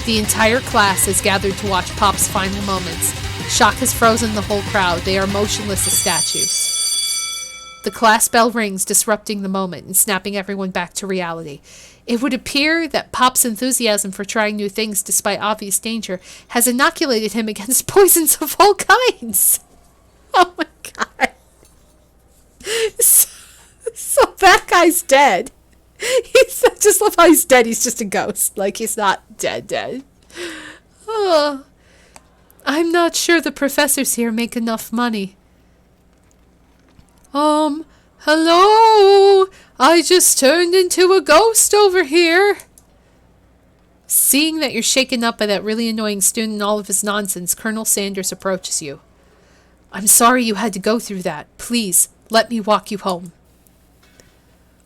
The entire class has gathered to watch Pop's final moments. Shock has frozen the whole crowd. They are motionless as statues. The class bell rings, disrupting the moment and snapping everyone back to reality. It would appear that Pop's enthusiasm for trying new things despite obvious danger has inoculated him against poisons of all kinds. Oh my god. So that guy's dead. He's just love how he's dead. He's just a ghost. Like, he's not dead. Oh, I'm not sure the professors here make enough money. Hello? I just turned into a ghost over here. Seeing that you're shaken up by that really annoying student and all of his nonsense, Colonel Sanders approaches you. I'm sorry you had to go through that. Please, let me walk you home.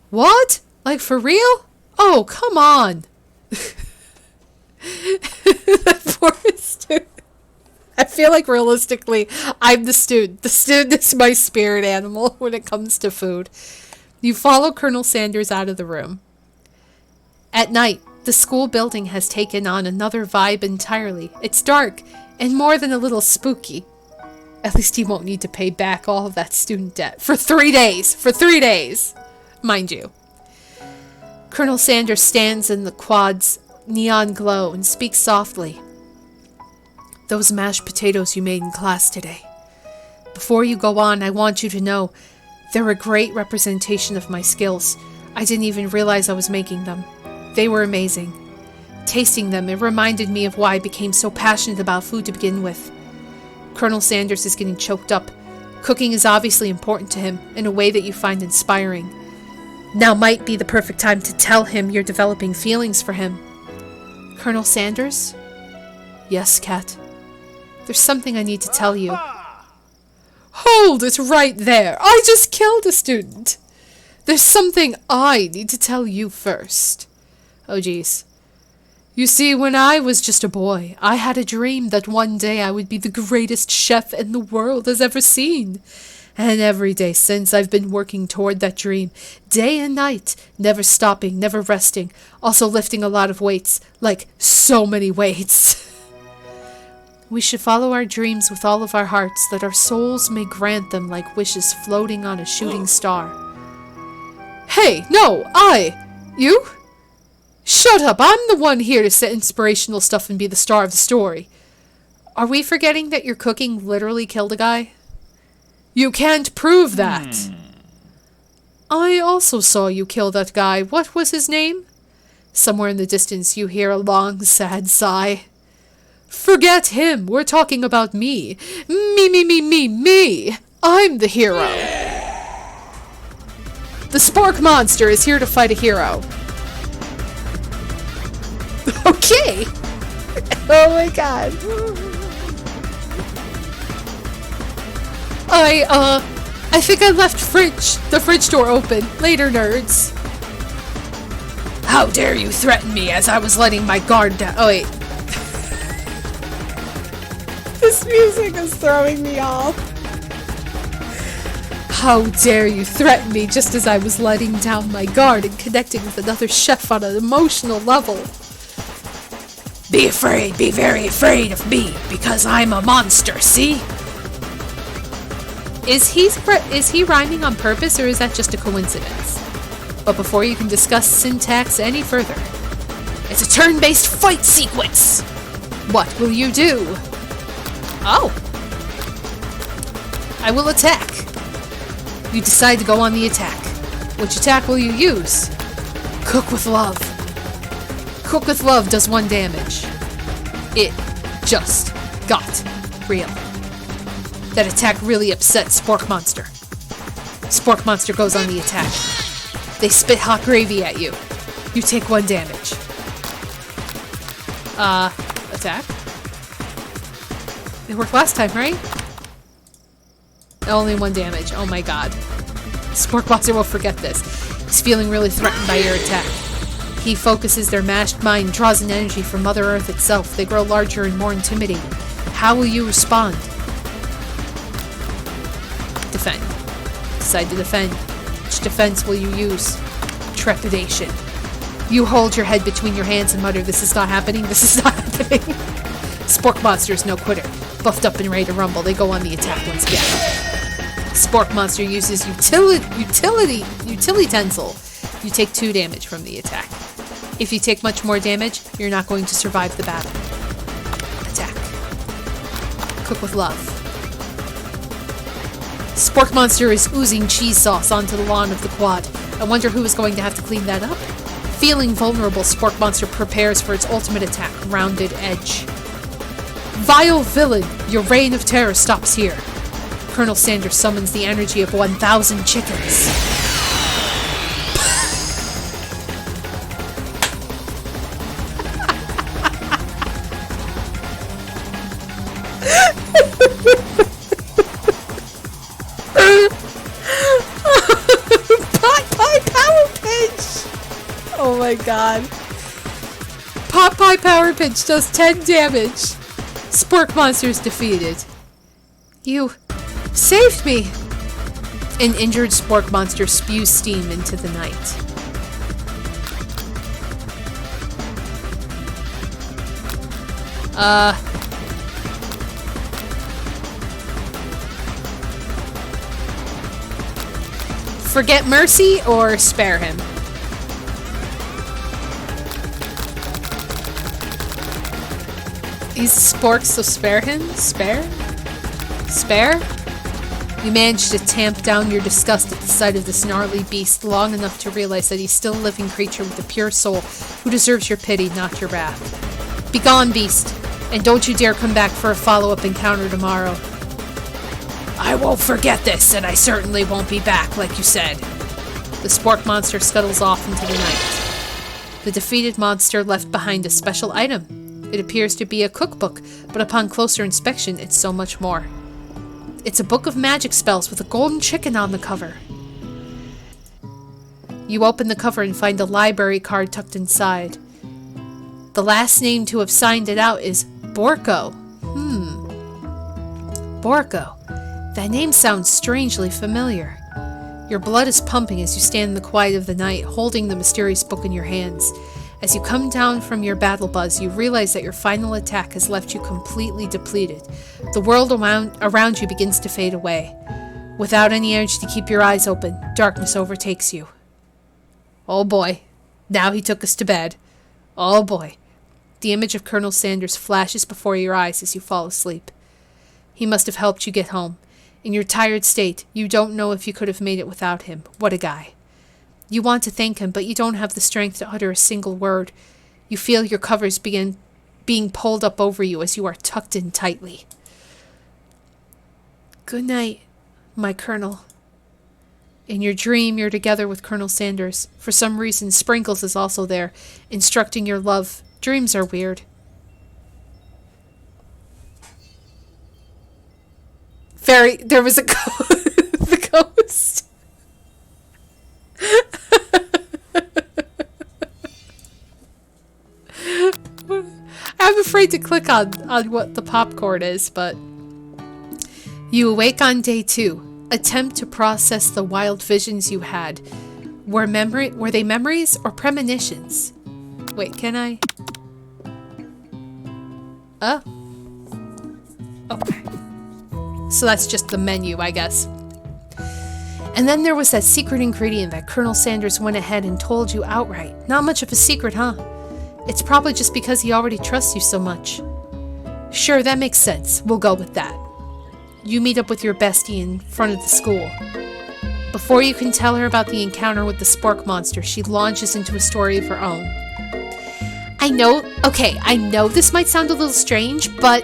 What? Like, for real? Oh, come on. That poor student. I feel like realistically, I'm the student. The student is my spirit animal when it comes to food. You follow Colonel Sanders out of the room. At night, the school building has taken on another vibe entirely. It's dark and more than a little spooky. At least he won't need to pay back all of that student debt for 3 days. For 3 days, mind you. Colonel Sanders stands in the quad's neon glow and speaks softly. Those mashed potatoes you made in class today. Before you go on, I want you to know they're a great representation of my skills. I didn't even realize I was making them. They were amazing. Tasting them, it reminded me of why I became so passionate about food to begin with. Colonel Sanders is getting choked up. Cooking is obviously important to him in a way that you find inspiring. Now might be the perfect time to tell him you're developing feelings for him. Colonel Sanders? Yes, Kat. There's something I need to tell you. Hold it right there. I just killed a student. There's something I need to tell you first. Oh, geez. You see, when I was just a boy, I had a dream that one day I would be the greatest chef in the world has ever seen. And every day since, I've been working toward that dream, day and night, never stopping, never resting, also lifting a lot of weights, like so many weights. We should follow our dreams with all of our hearts, that our souls may grant them like wishes floating on a shooting star. Hey, no, you? Shut up, I'm the one here to say inspirational stuff and be the star of the story. Are we forgetting that your cooking literally killed a guy? You can't prove that. I also saw you kill that guy. What was his name? Somewhere in the distance you hear a long, sad sigh. Forget him. We're talking about me. Me. I'm the hero. The Spark Monster is here to fight a hero. Okay. Oh my god. I think I left the fridge door open. Later, nerds. How dare you threaten me as I was letting my guard down. Oh, wait. This music is throwing me off. How dare you threaten me just as I was letting down my guard and connecting with another chef on an emotional level. Be afraid, be very afraid of me, because I'm a monster, see? Is he rhyming on purpose, or is that just a coincidence? But before you can discuss syntax any further, it's a turn-based fight sequence! What will you do? Oh. I will attack. You decide to go on the attack. Which attack will you use? Cook with Love. Cook with Love does 1 damage. It just got real. That attack really upset Spork Monster. Spork Monster goes on the attack. They spit hot gravy at you. You take 1 damage. Attack. It worked last time, right? Only 1 damage. Oh my god. Spork Monster will forget this. He's feeling really threatened by your attack. He focuses their mashed mind, draws an energy from Mother Earth itself. They grow larger and more intimidating. How will you respond? Defend. Decide to defend. Which defense will you use? Trepidation. You hold your head between your hands and mutter, "This is not happening, this is not happening." Spork Monster is no quitter. Buffed up and ready to rumble, they go on the attack once again. Spork Monster uses utility tensile. You take 2 damage from the attack. If you take much more damage, you're not going to survive the battle. Attack. Cook with love. Spork Monster is oozing cheese sauce onto the lawn of the quad. I wonder who is going to have to clean that up. Feeling vulnerable, Spork Monster prepares for its ultimate attack, Rounded Edge. Vile villain, your reign of terror stops here. Colonel Sanders summons the energy of 1,000 chickens. Oh my god. Pot Pie Power Pinch does 10 damage. Spork Monster is defeated. You saved me! An injured Spork Monster spews steam into the night. Forget mercy or spare him? He's Spork, so spare him? Spare? Spare? You manage to tamp down your disgust at the sight of this gnarly beast long enough to realize that he's still a living creature with a pure soul who deserves your pity, not your wrath. Begone, beast, and don't you dare come back for a follow-up encounter tomorrow. I won't forget this, and I certainly won't be back, like you said. The Spork Monster scuttles off into the night. The defeated monster left behind a special item. It appears to be a cookbook, but upon closer inspection, it's so much more. It's a book of magic spells with a golden chicken on the cover. You open the cover and find a library card tucked inside. The last name to have signed it out is Borko. Borko. That name sounds strangely familiar. Your blood is pumping as you stand in the quiet of the night, holding the mysterious book in your hands. As you come down from your battle buzz, you realize that your final attack has left you completely depleted. The world around you begins to fade away. Without any energy to keep your eyes open, darkness overtakes you. Oh boy, now he took us to bed. Oh boy. The image of Colonel Sanders flashes before your eyes as you fall asleep. He must have helped you get home. In your tired state, you don't know if you could have made it without him. What a guy. You want to thank him, but you don't have the strength to utter a single word. You feel your covers begin being pulled up over you as you are tucked in tightly. Good night, my Colonel. In your dream, you're together with Colonel Sanders. For some reason, Sprinkles is also there, instructing your love. Dreams are weird. There was a the ghost. I'm afraid to click on what the popcorn is, but... You awake on day 2. Attempt to process the wild visions you had. Were they memories or premonitions? Wait, can I? Oh. Okay. So that's just the menu, I guess. And then there was that secret ingredient that Colonel Sanders went ahead and told you outright. Not much of a secret, huh? It's probably just because he already trusts you so much. Sure, that makes sense. We'll go with that. You meet up with your bestie in front of the school. Before you can tell her about the encounter with the Spork Monster, she launches into a story of her own. I know this might sound a little strange, but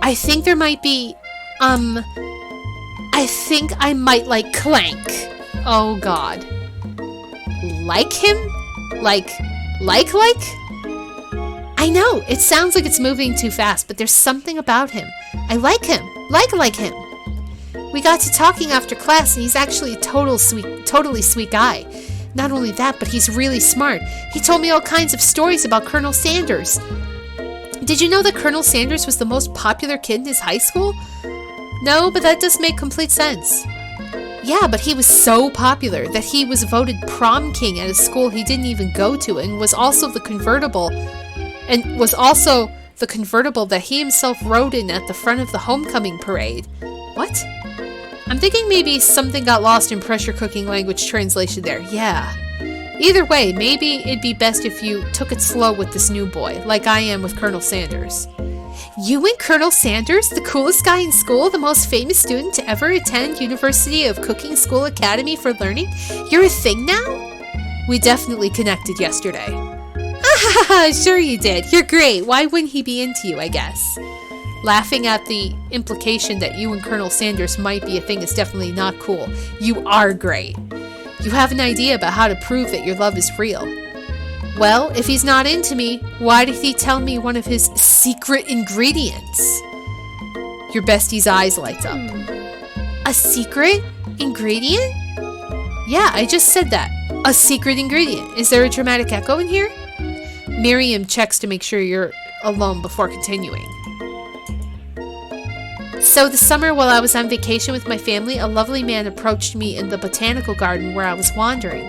I think there might be, I think I might like Clank. Oh god. Like him? Like? I know, it sounds like it's moving too fast, but there's something about him. I like him. Like him. We got to talking after class, and he's actually a totally sweet guy. Not only that, but he's really smart. He told me all kinds of stories about Colonel Sanders. Did you know that Colonel Sanders was the most popular kid in his high school? No, but that does make complete sense. Yeah, but he was so popular that he was voted prom king at a school he didn't even go to, and was also the convertible that he himself rode in at the front of the homecoming parade. What? I'm thinking maybe something got lost in pressure cooking language translation there. Yeah. Either way, maybe it'd be best if you took it slow with this new boy, like I am with Colonel Sanders. You and Colonel Sanders, the coolest guy in school, the most famous student to ever attend University of Cooking School Academy for Learning? You're a thing now? We definitely connected yesterday. Ah, sure you did. You're great. Why wouldn't he be into you, I guess? Laughing at the implication that you and Colonel Sanders might be a thing is definitely not cool. You are great. You have an idea about how to prove that your love is real. Well, if he's not into me, why did he tell me one of his secret ingredients? Your bestie's eyes lights up. A secret ingredient? Yeah, I just said that. A secret ingredient. Is there a dramatic echo in here? Miriam checks to make sure you're alone before continuing. So this summer, while I was on vacation with my family, a lovely man approached me in the botanical garden where I was wandering.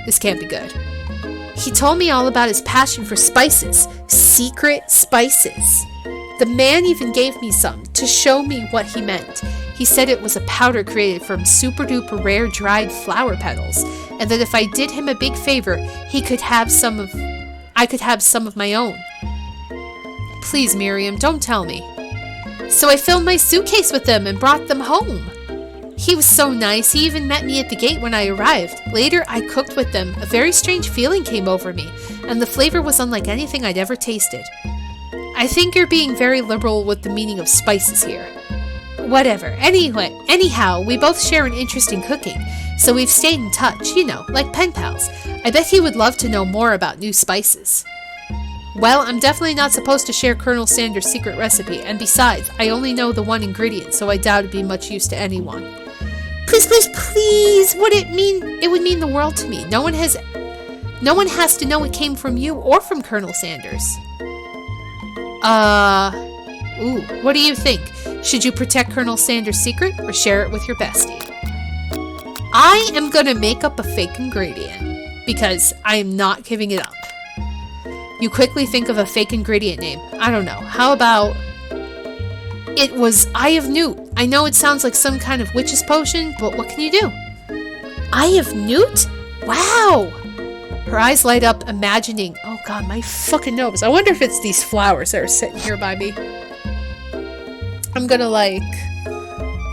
This can't be good. He told me all about his passion for spices. Secret spices. The man even gave me some to show me what he meant. He said it was a powder created from super duper rare dried flower petals, and that if I did him a big favor, I could have some of my own. Please, Miriam, don't tell me. So I filled my suitcase with them and brought them home. He was so nice, he even met me at the gate when I arrived. Later, I cooked with them. A very strange feeling came over me, and the flavor was unlike anything I'd ever tasted. I think you're being very liberal with the meaning of spices here. Whatever. Anyhow, we both share an interest in cooking, so we've stayed in touch, like pen pals. I bet he would love to know more about new spices. Well, I'm definitely not supposed to share Colonel Sanders' secret recipe, and besides, I only know the one ingredient, so I doubt it'd be much use to anyone. Please, it would mean the world to me. No one has to know it came from you or from Colonel Sanders. What do you think? Should you protect Colonel Sanders' secret or share it with your bestie? I am gonna make up a fake ingredient, because I am not giving it up. You quickly think of a fake ingredient name. I don't know. How about... It was Eye of Newt. I know it sounds like some kind of witch's potion, but what can you do? Eye of Newt? Wow! Her eyes light up, imagining... Oh god, my fucking nose. I wonder if it's these flowers that are sitting here by me. I'm gonna,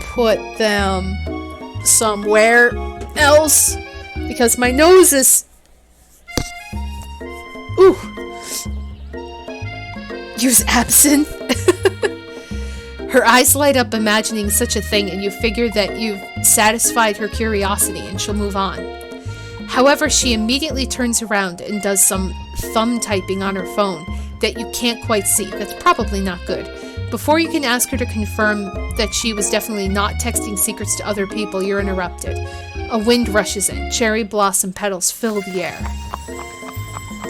put them somewhere else, because my nose is... Ooh! Use absinthe. Her eyes light up imagining such a thing, and you figure that you've satisfied her curiosity and she'll move on. However, she immediately turns around and does some thumb typing on her phone that you can't quite see. That's probably not good. Before you can ask her to confirm that she was definitely not texting secrets to other people, you're interrupted. A wind rushes in. Cherry blossom petals fill the air.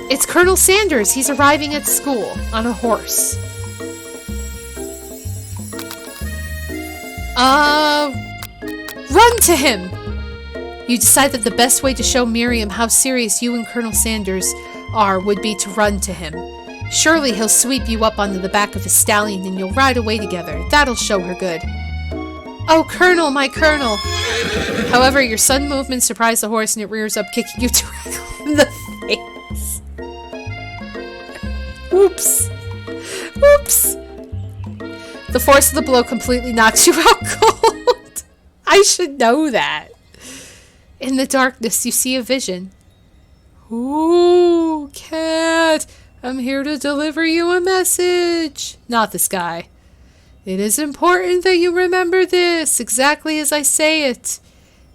It's Colonel Sanders. He's arriving at school on a horse. Run to him! You decide that the best way to show Miriam how serious you and Colonel Sanders are would be to run to him. Surely he'll sweep you up onto the back of his stallion and you'll ride away together. That'll show her good. Oh, Colonel, my Colonel! However, your sudden movement surprise the horse and it rears up, kicking you directly in the face. Oops. The force of the blow completely knocks you out cold. I should know that. In the darkness, you see a vision. Ooh, cat, I'm here to deliver you a message. Not this guy. It is important that you remember this, exactly as I say it.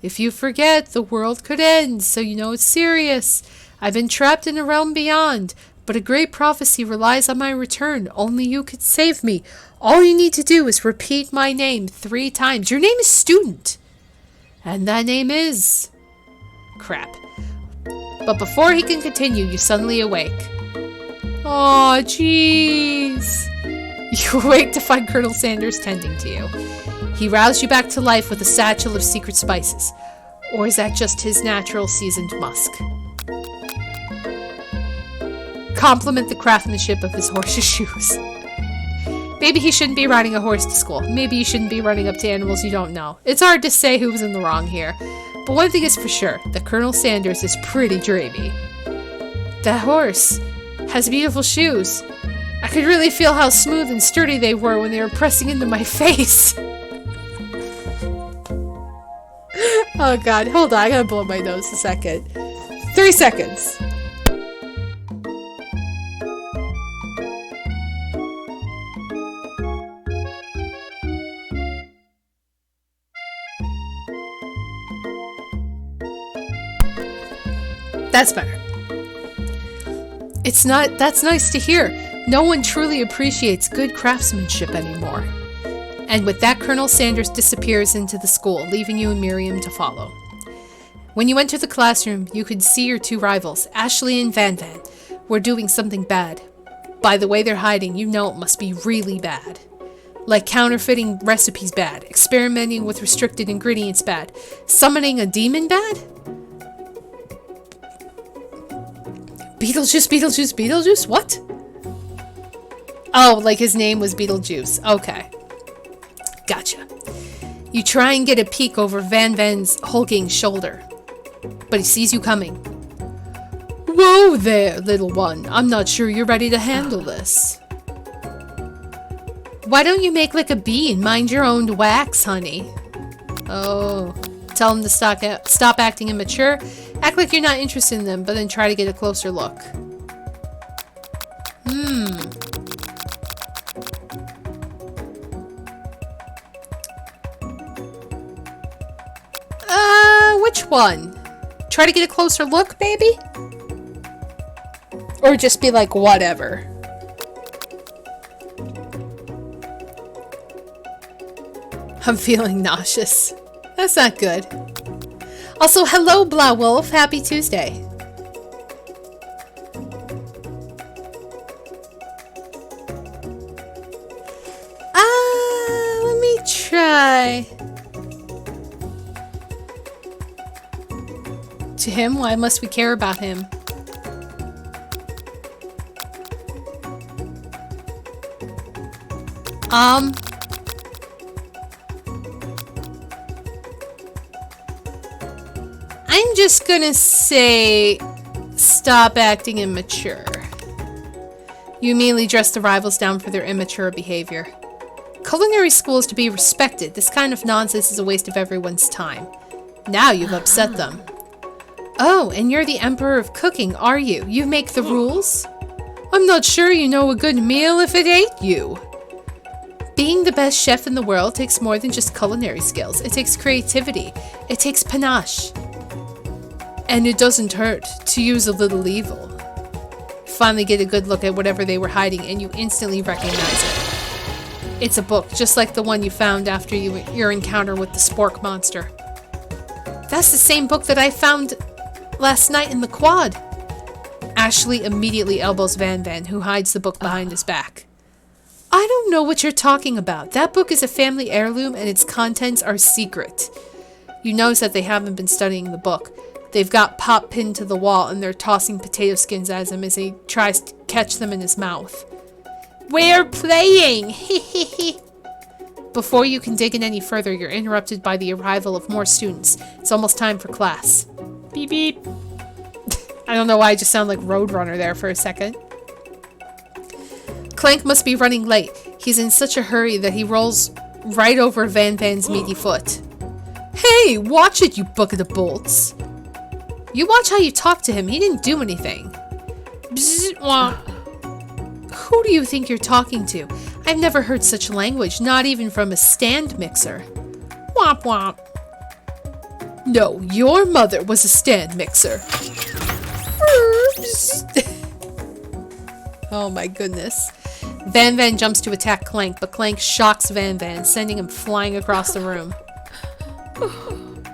If you forget, the world could end, so you know it's serious. I've been trapped in a realm beyond, But a great prophecy relies on my return. Only you could save me. All you need to do is repeat my name 3 times. Your name is Student. And that name is... crap. But before he can continue, you suddenly awake. Aw, jeez. You awake to find Colonel Sanders tending to you. He roused you back to life with a satchel of secret spices. Or is that just his natural seasoned musk? Compliment the craftsmanship of his horse's shoes. Maybe he shouldn't be riding a horse to school. Maybe you shouldn't be running up to animals you don't know. It's hard to say who was in the wrong here. But one thing is for sure, that Colonel Sanders is pretty dreamy. That horse has beautiful shoes. I could really feel how smooth and sturdy they were when they were pressing into my face. Oh god, hold on, I gotta blow my nose a second. 3 seconds. That's better. That's nice to hear. No one truly appreciates good craftsmanship anymore. And with that, Colonel Sanders disappears into the school, leaving you and Miriam to follow. When you enter the classroom, you could see your 2 rivals, Ashley and Van Van, were doing something bad. By the way they're hiding, you know it must be really bad. Like counterfeiting recipes bad, experimenting with restricted ingredients bad, summoning a demon bad? Beetlejuice? What? Oh, like his name was Beetlejuice. Okay. Gotcha. You try and get a peek over Van Van's hulking shoulder, but he sees you coming. Whoa there, little one. I'm not sure you're ready to handle this. Why don't you make like a bee and mind your own wax, honey? Oh. Tell him to stop acting immature. Act like you're not interested in them, but then try to get a closer look. Which one? Try to get a closer look, baby? Or just be like, whatever. I'm feeling nauseous. That's not good. Also, hello, Blah Wolf. Happy Tuesday. Let me try. To him? Why must we care about him? I'm just gonna say, stop acting immature. You immediately dress the rivals down for their immature behavior. Culinary school is to be respected. This kind of nonsense is a waste of everyone's time. Now you've upset them. Oh, and you're the Emperor of Cooking, are you? You make the rules? I'm not sure you know a good meal if it ain't you. Being the best chef in the world takes more than just culinary skills. It takes creativity. It takes panache. And it doesn't hurt to use a little evil. Finally get a good look at whatever they were hiding and you instantly recognize it. It's a book, just like the one you found after your encounter with the spork monster. That's the same book that I found last night in the quad. Ashley immediately elbows Van Van, who hides the book behind his back. I don't know what you're talking about. That book is a family heirloom and its contents are secret. You notice that they haven't been studying the book. They've got Pop pinned to the wall and they're tossing potato skins at him as he tries to catch them in his mouth. We're playing! Before you can dig in any further, you're interrupted by the arrival of more students. It's almost time for class. Beep beep. I don't know why I just sound like Roadrunner there for a second. Clank must be running late. He's in such a hurry that he rolls right over Van Van's meaty foot. Hey, watch it, you bucket of bolts. You watch how you talk to him. He didn't do anything. Bzz, wah. Who do you think you're talking to? I've never heard such language, not even from a stand mixer. Womp womp. No, your mother was a stand mixer. Oh my goodness. Van Van jumps to attack Clank, but Clank shocks Van Van, sending him flying across the room.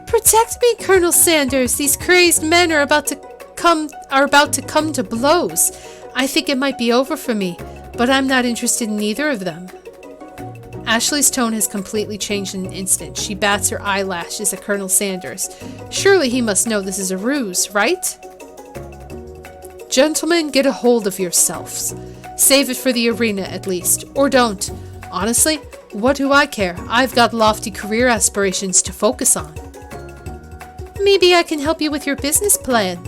Protect me, Colonel Sanders. These crazed men are about to come to blows. I think it might be over for me, but I'm not interested in either of them. Ashley's tone has completely changed in an instant. She bats her eyelashes at Colonel Sanders. Surely he must know this is a ruse, right? Gentlemen, get a hold of yourselves. Save it for the arena, at least. Or don't. Honestly, what do I care? I've got lofty career aspirations to focus on. Maybe I can help you with your business plan.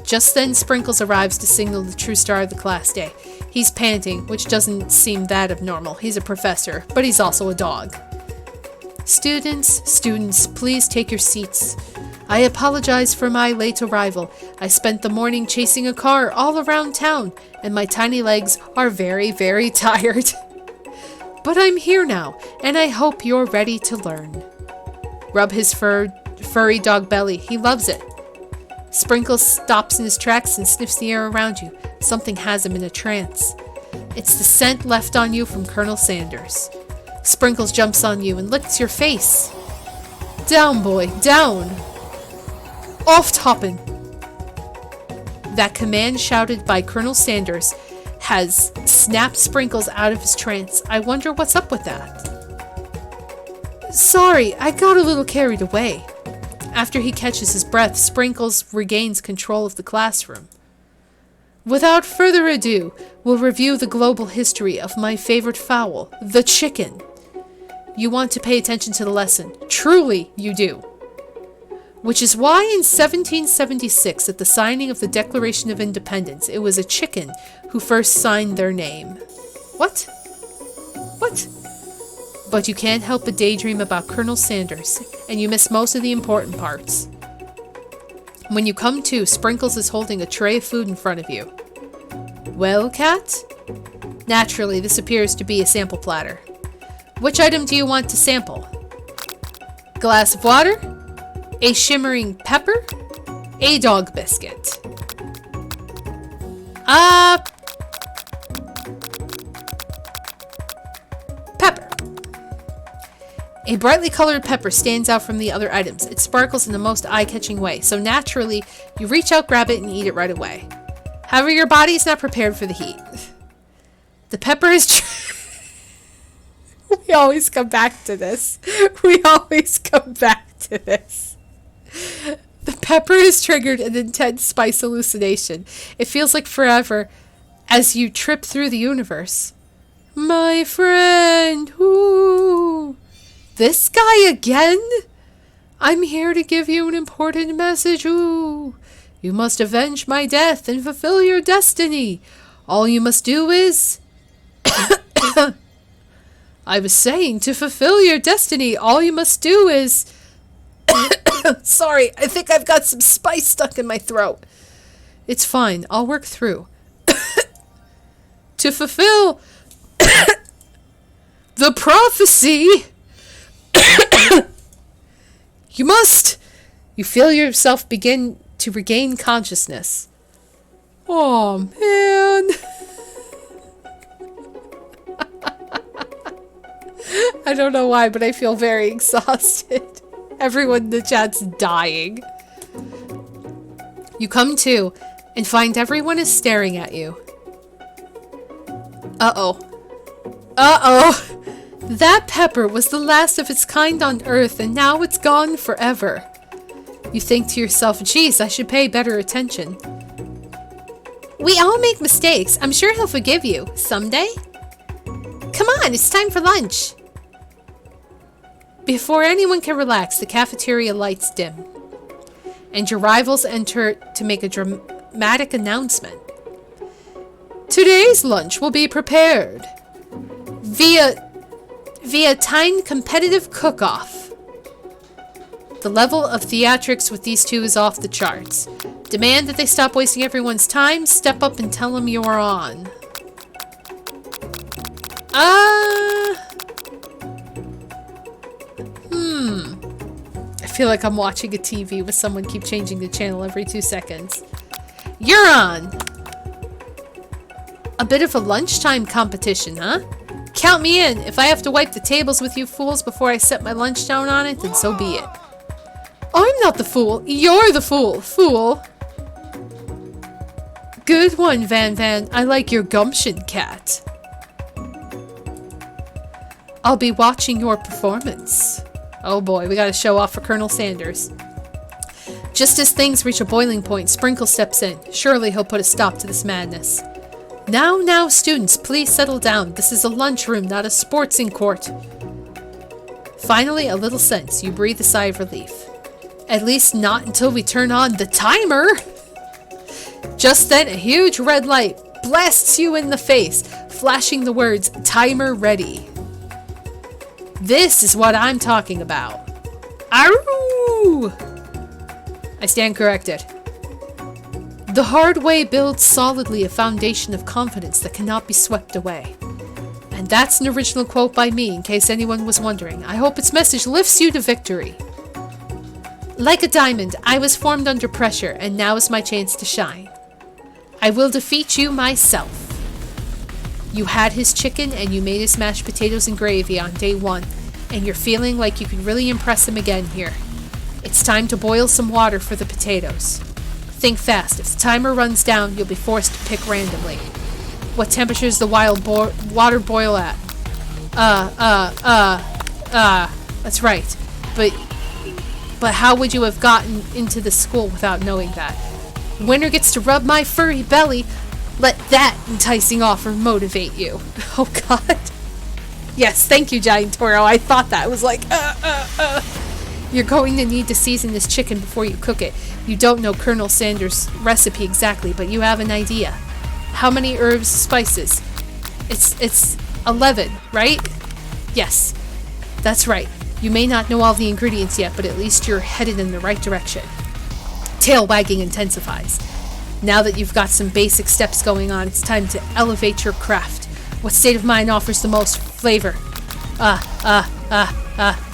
Just then, Sprinkles arrives to signal the true star of the class day. He's panting, which doesn't seem that abnormal. He's a professor, but he's also a dog. Students, please take your seats. I apologize for my late arrival. I spent the morning chasing a car all around town, and my tiny legs are very, very tired. But I'm here now, and I hope you're ready to learn. Rub his furry dog belly. He loves it. Sprinkles stops in his tracks and sniffs the air around you. Something has him in a trance. It's the scent left on you from Colonel Sanders. Sprinkles jumps on you and licks your face. Down, boy, down. Off toppin'. That command shouted by Colonel Sanders has snapped Sprinkles out of his trance. I wonder what's up with that. Sorry, I got a little carried away. After he catches his breath, Sprinkles regains control of the classroom. Without further ado, we'll review the global history of my favorite fowl, the chicken. You want to pay attention to the lesson. Truly, you do. Which is why in 1776, at the signing of the Declaration of Independence, it was a chicken who first signed their name. What? What? But you can't help but daydream about Colonel Sanders, and you miss most of the important parts. When you come to, Sprinkles is holding a tray of food in front of you. Well, Cat? Naturally, this appears to be a sample platter. Which item do you want to sample? Glass of water? A shimmering pepper? A dog biscuit? Pepper. A brightly colored pepper stands out from the other items. It sparkles in the most eye-catching way, so naturally, you reach out, grab it, and eat it right away. However, your body is not prepared for the heat. The pepper is... We always come back to this. The pepper has triggered an intense spice hallucination. It feels like forever as you trip through the universe. My friend, whoo! This guy again? I'm here to give you an important message, ooh. You must avenge my death and fulfill your destiny. All you must do is... I was saying, to fulfill your destiny, all you must do is... Sorry, I think I've got some spice stuck in my throat. It's fine, I'll work through. To fulfill... the prophecy... You must... You feel yourself begin to regain consciousness. Oh, man. I don't know why, but I feel very exhausted. Everyone in the chat's dying. You come to and find everyone is staring at you. Uh-oh. Uh-oh. That pepper was the last of its kind on Earth, and now it's gone forever. You think to yourself, geez, I should pay better attention. We all make mistakes. I'm sure he'll forgive you. Someday? Come on, it's time for lunch. Before anyone can relax, the cafeteria lights dim, and your rivals enter to make a dramatic announcement. Today's lunch will be prepared via timed competitive cook-off. The level of theatrics with these two is off the charts. Demand that they stop wasting everyone's time, step up and tell them you're on. I feel like I'm watching a TV with someone keep changing the channel every 2 seconds. You're on! A bit of a lunchtime competition, huh? Count me in. If I have to wipe the tables with you fools before I set my lunch down on it, then so be it. I'm not the fool. You're the fool. Fool. Good one, Van Van. I like your gumption, cat. I'll be watching your performance. Oh boy, we gotta show off for Colonel Sanders. Just as things reach a boiling point, Sprinkle steps in. Surely he'll put a stop to this madness. Now, students, please settle down. This is a lunchroom, not a sportsing court. Finally, a little sense. You breathe a sigh of relief. At least not until we turn on the timer. Just then, a huge red light blasts you in the face, flashing the words, "Timer ready." This is what I'm talking about. Arroo! I stand corrected. The hard way builds solidly a foundation of confidence that cannot be swept away. And that's an original quote by me, in case anyone was wondering. I hope its message lifts you to victory. Like a diamond, I was formed under pressure, and now is my chance to shine. I will defeat you myself. You had his chicken, and you made his mashed potatoes and gravy on day 1, and you're feeling like you could really impress him again here. It's time to boil some water for the potatoes. Think fast. If the timer runs down, you'll be forced to pick randomly. What temperature does the water boil at? That's right. But how would you have gotten into the school without knowing that? Winner gets to rub my furry belly. Let that enticing offer motivate you. Oh God. Yes, thank you, Giant Toro. I thought that. I was like, You're going to need to season this chicken before you cook it. You don't know Colonel Sanders' recipe exactly, but you have an idea. How many herbs, spices? It's 11, right? Yes, that's right. You may not know all the ingredients yet, but at least you're headed in the right direction. Tail wagging intensifies. Now that you've got some basic steps going on, it's time to elevate your craft. What state of mind offers the most flavor?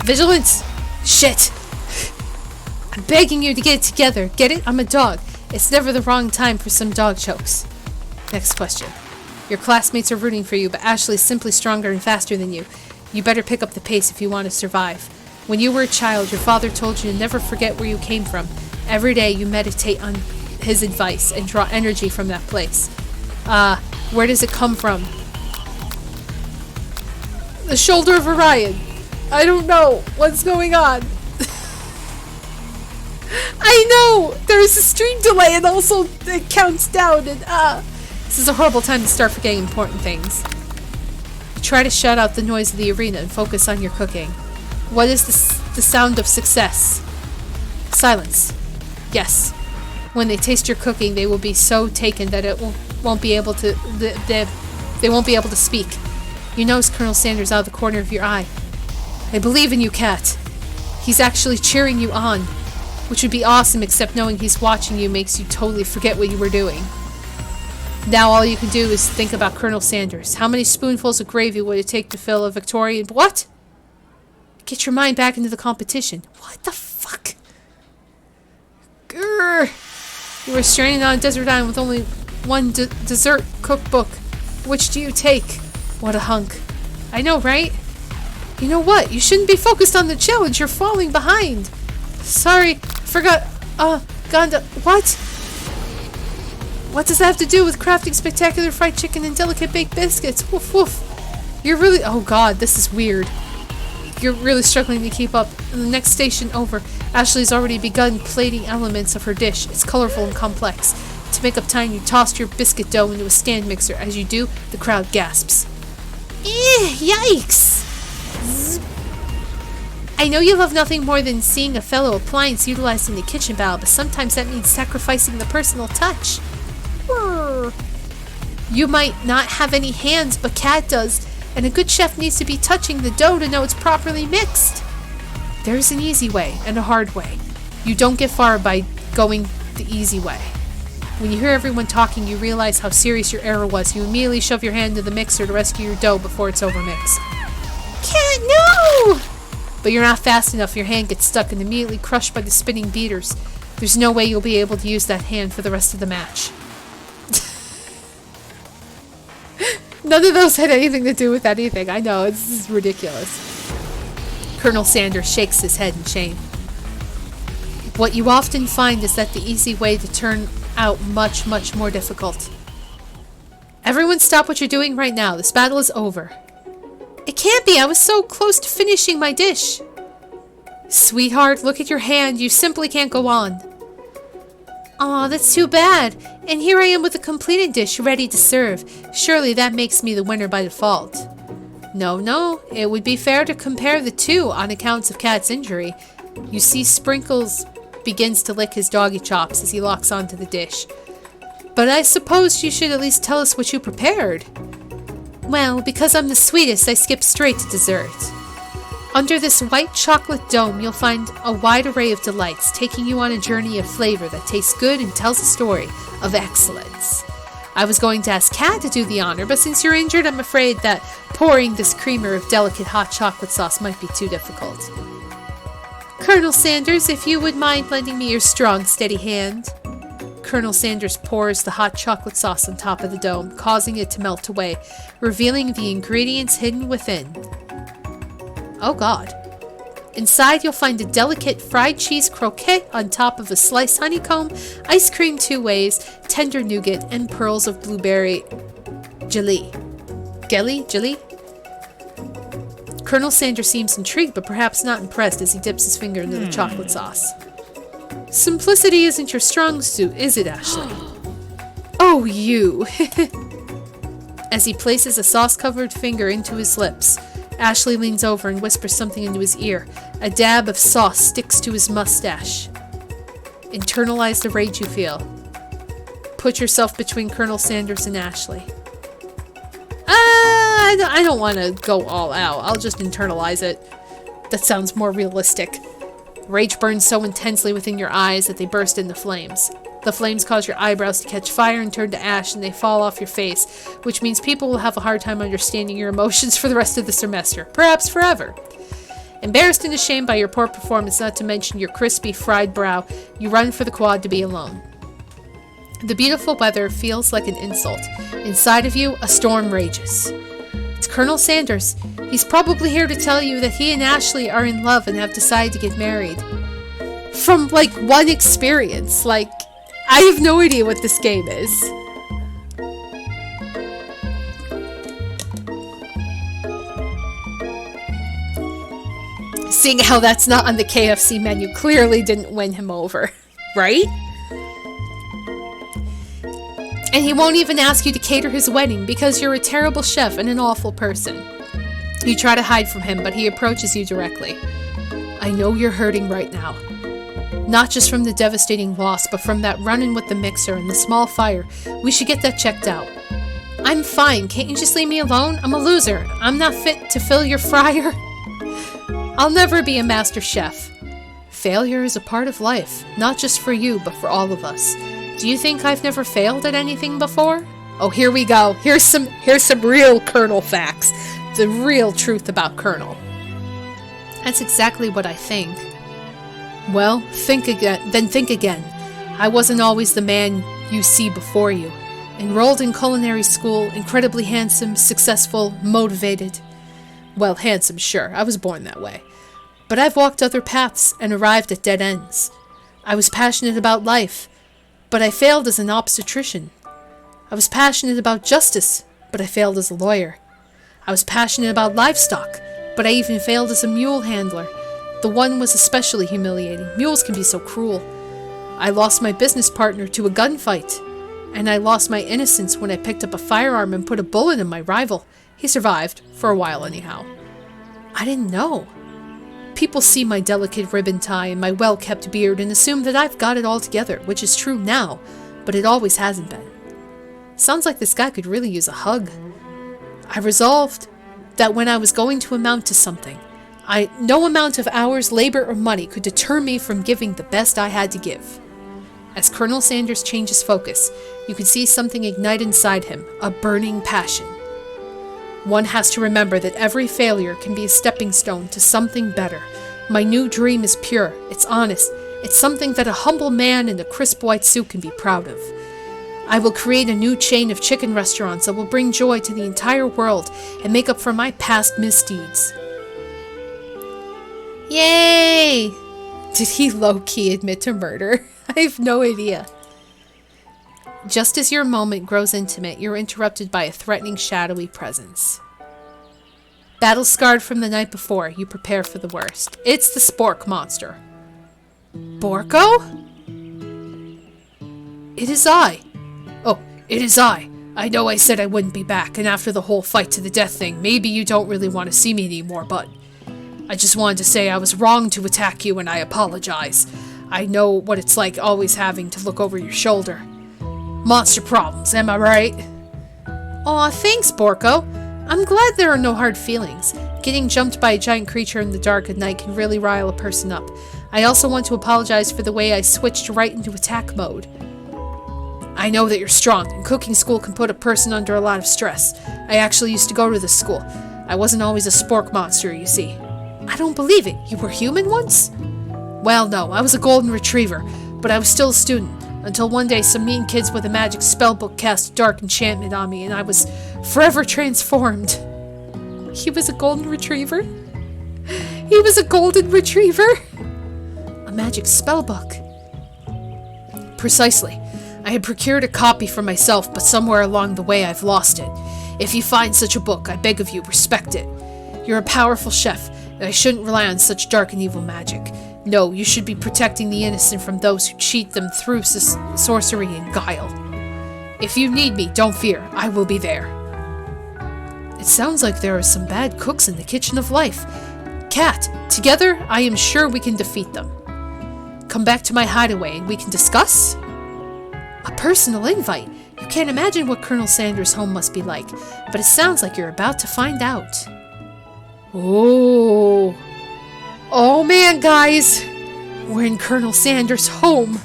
Vigilance! Shit! I'm begging you to get it together. Get it? I'm a dog. It's never the wrong time for some dog jokes. Next question. Your classmates are rooting for you, but Ashley's simply stronger and faster than you. You better pick up the pace if you want to survive. When you were a child, your father told you to never forget where you came from. Every day you meditate on his advice and draw energy from that place. Where does it come from? The shoulder of Orion. I don't know what's going on. I know! There's a stream delay and also it counts down and this is a horrible time to start forgetting important things. You try to shut out the noise of the arena and focus on your cooking. What is the sound of success? Silence. Yes. When they taste your cooking, they will be so taken that it won't be able to they won't be able to speak. You notice Colonel Sanders out of the corner of your eye. I believe in you, Cat. He's actually cheering you on, which would be awesome, except knowing he's watching you makes you totally forget what you were doing. Now all you can do is think about Colonel Sanders. How many spoonfuls of gravy would it take to fill a Victorian... What? Get your mind back into the competition. What the fuck? Grr. You were stranded on a desert island with only one dessert cookbook. Which do you take? What a hunk. I know, right? You know what? You shouldn't be focused on the challenge. You're falling behind. Sorry, forgot. Gonda. What? What does that have to do with crafting spectacular fried chicken and delicate baked biscuits? Woof woof. You're really... Oh God, this is weird. You're really struggling to keep up. In the next station over, Ashley's already begun plating elements of her dish. It's colorful and complex. To make up time, you toss your biscuit dough into a stand mixer. As you do, the crowd gasps. Yikes! Zzz. I know you love nothing more than seeing a fellow appliance utilized in the kitchen battle, but sometimes that means sacrificing the personal touch. You might not have any hands, but Cat does, and a good chef needs to be touching the dough to know it's properly mixed. There's an easy way and a hard way. You don't get far by going the easy way. When you hear everyone talking, you realize how serious your error was. You immediately shove your hand into the mixer to rescue your dough before it's overmixed. Cat, no! But you're not fast enough. Your hand gets stuck and immediately crushed by the spinning beaters. There's no way you'll be able to use that hand for the rest of the match. None of those had anything to do with anything. I know, this is ridiculous. Colonel Sanders shakes his head in shame. What you often find is that the easy way to turn out much, much more difficult. Everyone stop what you're doing right now. This battle is over. It can't be. I was so close to finishing my dish. Sweetheart, look at your hand. You simply can't go on. Aw, that's too bad. And here I am with a completed dish ready to serve. Surely that makes me the winner by default. No. It would be fair to compare the two on account of Cat's injury. You see Sprinkles begins to lick his doggy chops as he locks onto the dish. But I suppose you should at least tell us what you prepared. Well, because I'm the sweetest, I skip straight to dessert. Under this white chocolate dome, you'll find a wide array of delights, taking you on a journey of flavor that tastes good and tells a story of excellence. I was going to ask Kat to do the honor, but since you're injured, I'm afraid that pouring this creamer of delicate hot chocolate sauce might be too difficult. Colonel Sanders, if you would mind lending me your strong, steady hand. Colonel Sanders pours the hot chocolate sauce on top of the dome, causing it to melt away, revealing the ingredients hidden within. Oh God. Inside you'll find a delicate fried cheese croquette on top of a sliced honeycomb, ice cream 2 ways, tender nougat, and pearls of blueberry jelly. Jelly? Colonel Sanders seems intrigued, but perhaps not impressed as he dips his finger into the chocolate sauce. Simplicity isn't your strong suit, is it, Ashley? Oh, you! As he places a sauce-covered finger into his lips, Ashley leans over and whispers something into his ear. A dab of sauce sticks to his mustache. Internalize the rage you feel. Put yourself between Colonel Sanders and Ashley. I don't want to go all out. I'll just internalize it. That sounds more realistic. Rage burns so intensely within your eyes that they burst into flames. The flames cause your eyebrows to catch fire and turn to ash, and they fall off your face, which means people will have a hard time understanding your emotions for the rest of the semester, perhaps forever. Embarrassed and ashamed by your poor performance, not to mention your crispy, fried brow, you run for the quad to be alone. The beautiful weather feels like an insult. Inside of you, a storm rages. It's Colonel Sanders. He's probably here to tell you that he and Ashley are in love and have decided to get married. From, one experience. I have no idea what this game is. Seeing how that's not on the KFC menu clearly didn't win him over, right? And he won't even ask you to cater his wedding because you're a terrible chef and an awful person. You try to hide from him, but he approaches you directly. I know you're hurting right now. Not just from the devastating loss, but from that run-in with the mixer and the small fire. We should get that checked out. I'm fine. Can't you just leave me alone? I'm a loser. I'm not fit to fill your fryer. I'll never be a master chef. Failure is a part of life, not just for you, but for all of us. Do you think I've never failed at anything before? Oh, here we go. Here's some real Colonel facts. The real truth about Colonel. That's exactly what I think. Well, think again. I wasn't always the man you see before you. Enrolled in culinary school, incredibly handsome, successful, motivated. Well, handsome, sure. I was born that way. But I've walked other paths and arrived at dead ends. I was passionate about life, but I failed as an obstetrician. I was passionate about justice, but I failed as a lawyer. I was passionate about livestock, but I even failed as a mule handler. The one was especially humiliating. Mules can be so cruel. I lost my business partner to a gunfight, and I lost my innocence when I picked up a firearm and put a bullet in my rival. He survived, for a while anyhow. I didn't know. People see my delicate ribbon tie and my well-kept beard and assume that I've got it all together, which is true now, but it always hasn't been. Sounds like this guy could really use a hug. I resolved that when I was going to amount to something, no amount of hours, labor, or money could deter me from giving the best I had to give. As Colonel Sanders changes focus, you can see something ignite inside him, a burning passion. One has to remember that every failure can be a stepping stone to something better. My new dream is pure, it's honest, it's something that a humble man in a crisp white suit can be proud of. I will create a new chain of chicken restaurants that will bring joy to the entire world and make up for my past misdeeds. Yay! Did he low-key admit to murder? I have no idea. Just as your moment grows intimate, you're interrupted by a threatening, shadowy presence. Battle-scarred from the night before, you prepare for the worst. It's the Spork monster. Borko? It is I. Oh, it is I. I know I said I wouldn't be back, and after the whole fight to the death thing, maybe you don't really want to see me anymore, but I just wanted to say I was wrong to attack you, and I apologize. I know what it's like always having to look over your shoulder. Monster problems, am I right? Aw, thanks, Borko. I'm glad there are no hard feelings. Getting jumped by a giant creature in the dark at night can really rile a person up. I also want to apologize for the way I switched right into attack mode. I know that you're strong, and cooking school can put a person under a lot of stress. I actually used to go to this school. I wasn't always a spork monster, you see. I don't believe it. You were human once? Well, no, I was a golden retriever, but I was still a student, until one day some mean kids with a magic spellbook cast a dark enchantment on me, and I was forever transformed. He was a golden retriever? He was a golden retriever? A magic spellbook. Precisely. I had procured a copy for myself, but somewhere along the way I've lost it. If you find such a book, I beg of you, respect it. You're a powerful chef, and I shouldn't rely on such dark and evil magic. No, you should be protecting the innocent from those who cheat them through sorcery and guile. If you need me, don't fear. I will be there. It sounds like there are some bad cooks in the kitchen of life. Cat, together, I am sure we can defeat them. Come back to my hideaway and we can discuss? A personal invite. You can't imagine what Colonel Sanders' home must be like, but it sounds like you're about to find out. Oh. Oh man, guys. We're in Colonel Sanders' home.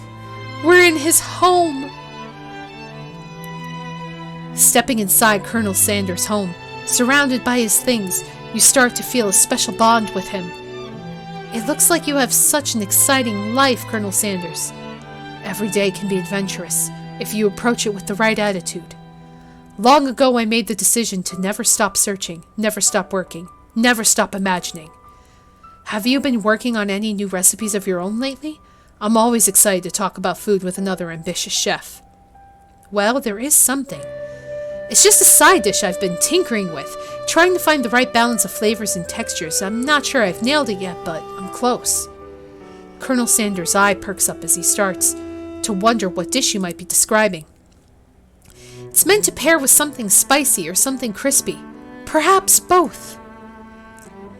We're in his home. Stepping inside Colonel Sanders' home, surrounded by his things, you start to feel a special bond with him. It looks like you have such an exciting life, Colonel Sanders. Every day can be adventurous, if you approach it with the right attitude. Long ago I made the decision to never stop searching, never stop working, never stop imagining. Have you been working on any new recipes of your own lately? I'm always excited to talk about food with another ambitious chef. Well, there is something. It's just a side dish I've been tinkering with, trying to find the right balance of flavors and textures. I'm not sure I've nailed it yet, but I'm close. Colonel Sanders' eye perks up as he starts to wonder what dish you might be describing. It's meant to pair with something spicy or something crispy. Perhaps both.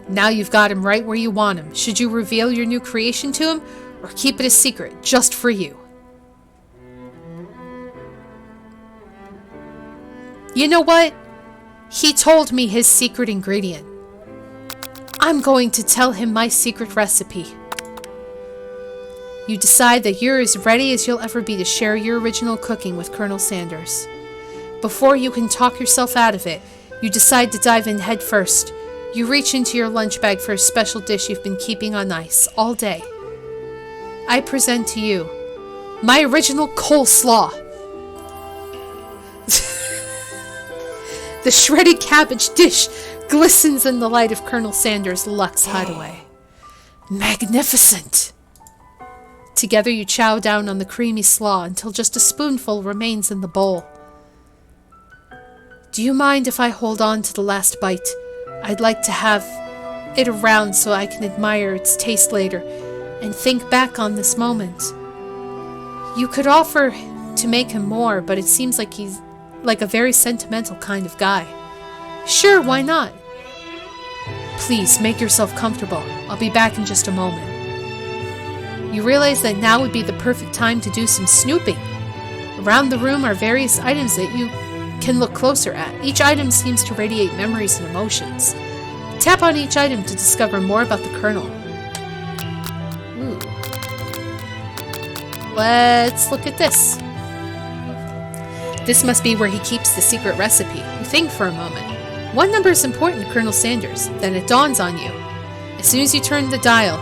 Now you've got him right where you want him. Should you reveal your new creation to him, or keep it a secret, just for you? You know what? He told me his secret ingredient. I'm going to tell him my secret recipe. You decide that you're as ready as you'll ever be to share your original cooking with Colonel Sanders. Before you can talk yourself out of it, you decide to dive in head first. You reach into your lunch bag for a special dish you've been keeping on ice all day. I present to you my original coleslaw. The shredded cabbage dish glistens in the light of Colonel Sanders' Lux hideaway. Magnificent! Together you chow down on the creamy slaw until just a spoonful remains in the bowl. Do you mind if I hold on to the last bite? I'd like to have it around so I can admire its taste later and think back on this moment. You could offer to make him more, but it seems like he's like a very sentimental kind of guy. Sure, why not? Please, make yourself comfortable. I'll be back in just a moment. You realize that now would be the perfect time to do some snooping. Around the room are various items that you can look closer at. Each item seems to radiate memories and emotions. Tap on each item to discover more about the Colonel. Ooh. Let's look at this. This must be where he keeps the secret recipe. You think for a moment. One number is important to Colonel Sanders. Then it dawns on you. As soon as you turn the dial,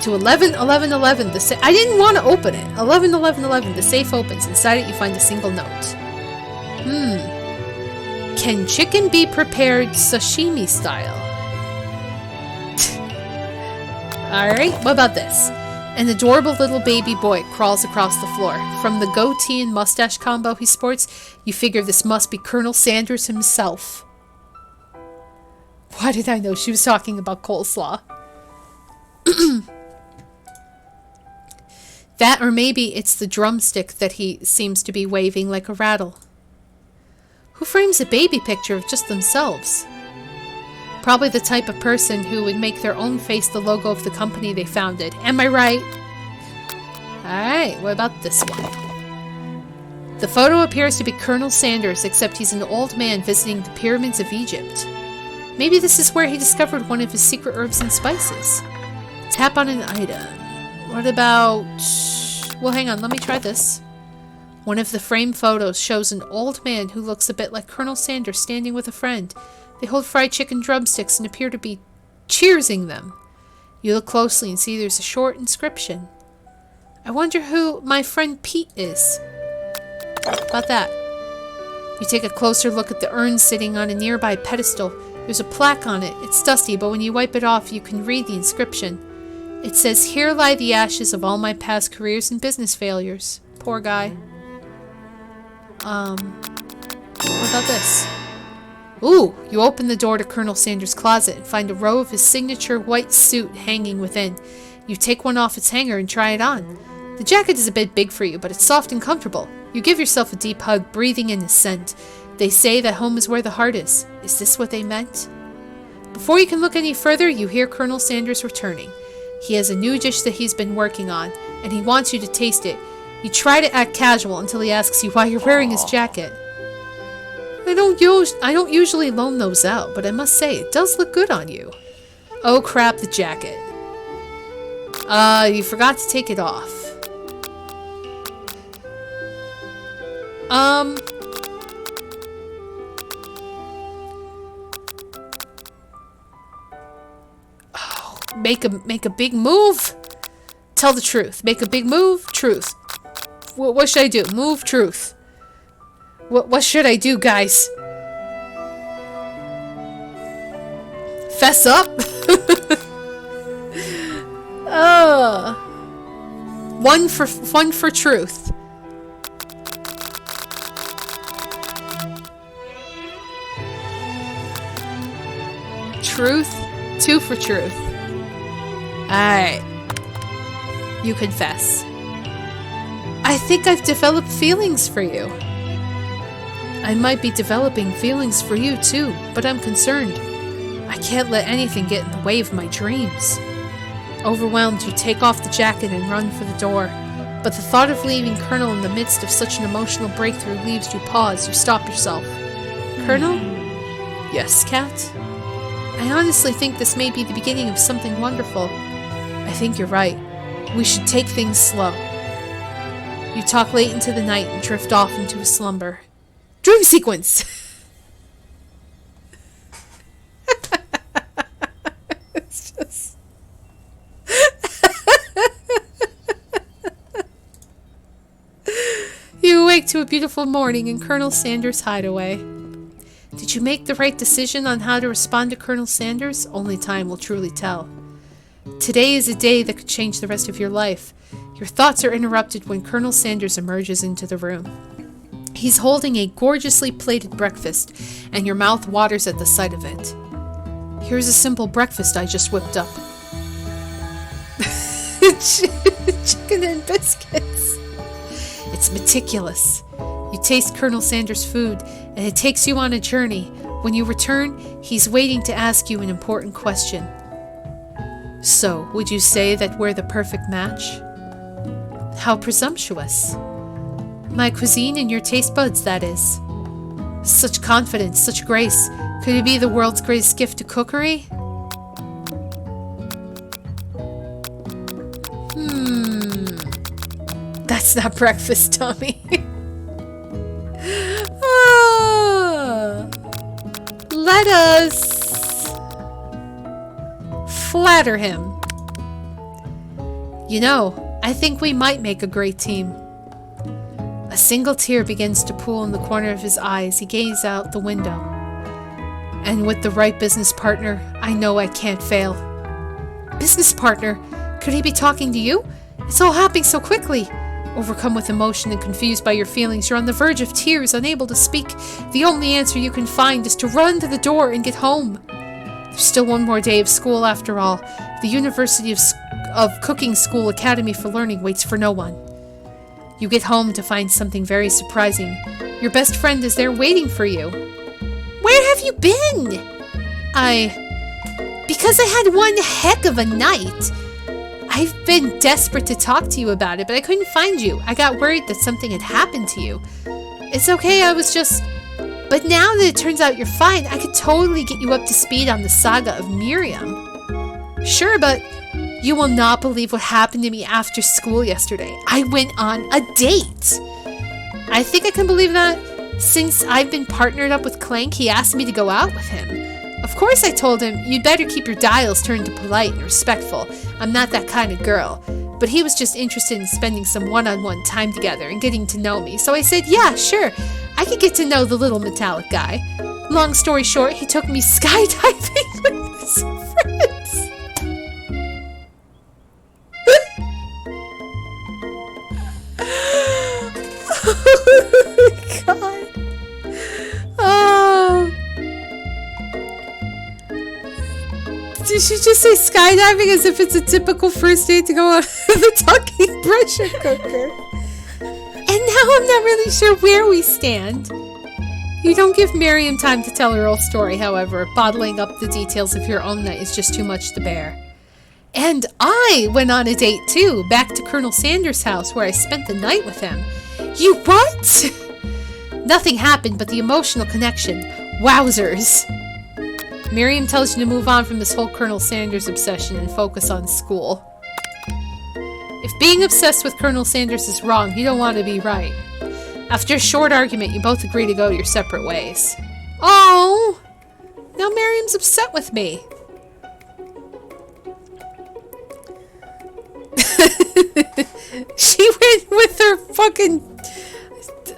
To 111111, I didn't want to open it. 111111, the safe opens. Inside it, you find a single note. Can chicken be prepared sashimi style? Alright, what about this? An adorable little baby boy crawls across the floor. From the goatee and mustache combo he sports, you figure this must be Colonel Sanders himself. Why did I know she was talking about coleslaw? That, or maybe it's the drumstick that he seems to be waving like a rattle. Who frames a baby picture of just themselves? Probably the type of person who would make their own face the logo of the company they founded. Am I right? Alright, what about this one? The photo appears to be Colonel Sanders, except he's an old man visiting the pyramids of Egypt. Maybe this is where he discovered one of his secret herbs and spices. Tap on an item. What about... Well, hang on, let me try this. One of the framed photos shows an old man who looks a bit like Colonel Sanders standing with a friend. They hold fried chicken drumsticks and appear to be cheersing them. You look closely and see there's a short inscription. I wonder who my friend Pete is. About that. You take a closer look at the urn sitting on a nearby pedestal. There's a plaque on it. It's dusty, but when you wipe it off, you can read the inscription. It says, "Here lie the ashes of all my past careers and business failures." Poor guy. What about this? Ooh, you open the door to Colonel Sanders' closet and find a row of his signature white suit hanging within. You take one off its hanger and try it on. The jacket is a bit big for you, but it's soft and comfortable. You give yourself a deep hug, breathing in his scent. They say that home is where the heart is. Is this what they meant? Before you can look any further, you hear Colonel Sanders returning. He has a new dish that he's been working on, and he wants you to taste it. You try to act casual until he asks you why you're wearing his jacket. I don't usually loan those out, but I must say, it does look good on you. Oh crap, the jacket. You forgot to take it off. Make a big move. Tell the truth. Make a big move. Truth. What should I do? Move. Truth. What should I do, guys? Fess up. One for truth. Truth. Two for truth. Alright. You confess. I think I've developed feelings for you. I might be developing feelings for you too, but I'm concerned. I can't let anything get in the way of my dreams. Overwhelmed, you take off the jacket and run for the door. But the thought of leaving Colonel in the midst of such an emotional breakthrough leaves you pause. You stop yourself. Colonel? Yes, Cat? I honestly think this may be the beginning of something wonderful. I think you're right. We should take things slow. You talk late into the night and drift off into a slumber. Dream sequence! It's just... You awake to a beautiful morning in Colonel Sanders' hideaway. Did you make the right decision on how to respond to Colonel Sanders? Only time will truly tell. Today is a day that could change the rest of your life. Your thoughts are interrupted when Colonel Sanders emerges into the room. He's holding a gorgeously plated breakfast, and your mouth waters at the sight of it. Here's a simple breakfast I just whipped up. Chicken and biscuits. It's meticulous. You taste Colonel Sanders' food, and it takes you on a journey. When you return, he's waiting to ask you an important question. So, would you say that we're the perfect match? How presumptuous. My cuisine and your taste buds, that is. Such confidence, such grace. Could it be the world's greatest gift to cookery? That's not breakfast, Tommy. Let us flatter him. You know, I think we might make a great team. A single tear begins to pool in the corner of his eye as he gazes out the window. And with the right business partner, I know I can't fail. Business partner? Could he be talking to you? It's all happening so quickly. Overcome with emotion and confused by your feelings, you're on the verge of tears, unable to speak. The only answer you can find is to run to the door and get home. There's still one more day of school after all. The University of Cooking School Academy for Learning waits for no one. You get home to find something very surprising. Your best friend is there waiting for you. Where have you been? Because I had one heck of a night. I've been desperate to talk to you about it, but I couldn't find you. I got worried that something had happened to you. It's okay, But now that it turns out you're fine, I could totally get you up to speed on the saga of Miriam. Sure, but you will not believe what happened to me after school yesterday. I went on a date. I think I can believe that. Since I've been partnered up with Clank, he asked me to go out with him. Of course I told him, you'd better keep your dials turned to polite and respectful. I'm not that kind of girl. But he was just interested in spending some one-on-one time together and getting to know me. So I said, yeah, sure. I could get to know the little metallic guy. Long story short, he took me skydiving with his friends. Oh my god. Oh. Did she just say skydiving as if it's a typical first date to go on the talking pressure cooker? And now I'm not really sure where we stand. You don't give Miriam time to tell her whole story, however. Bottling up the details of your own night is just too much to bear. And I went on a date too, back to Colonel Sanders' house where I spent the night with him. You what? Nothing happened but the emotional connection. Wowzers. Miriam tells you to move on from this whole Colonel Sanders obsession and focus on school. If being obsessed with Colonel Sanders is wrong, you don't want to be right. After a short argument, you both agree to go your separate ways. Oh! Now Miriam's upset with me. She went with her fucking...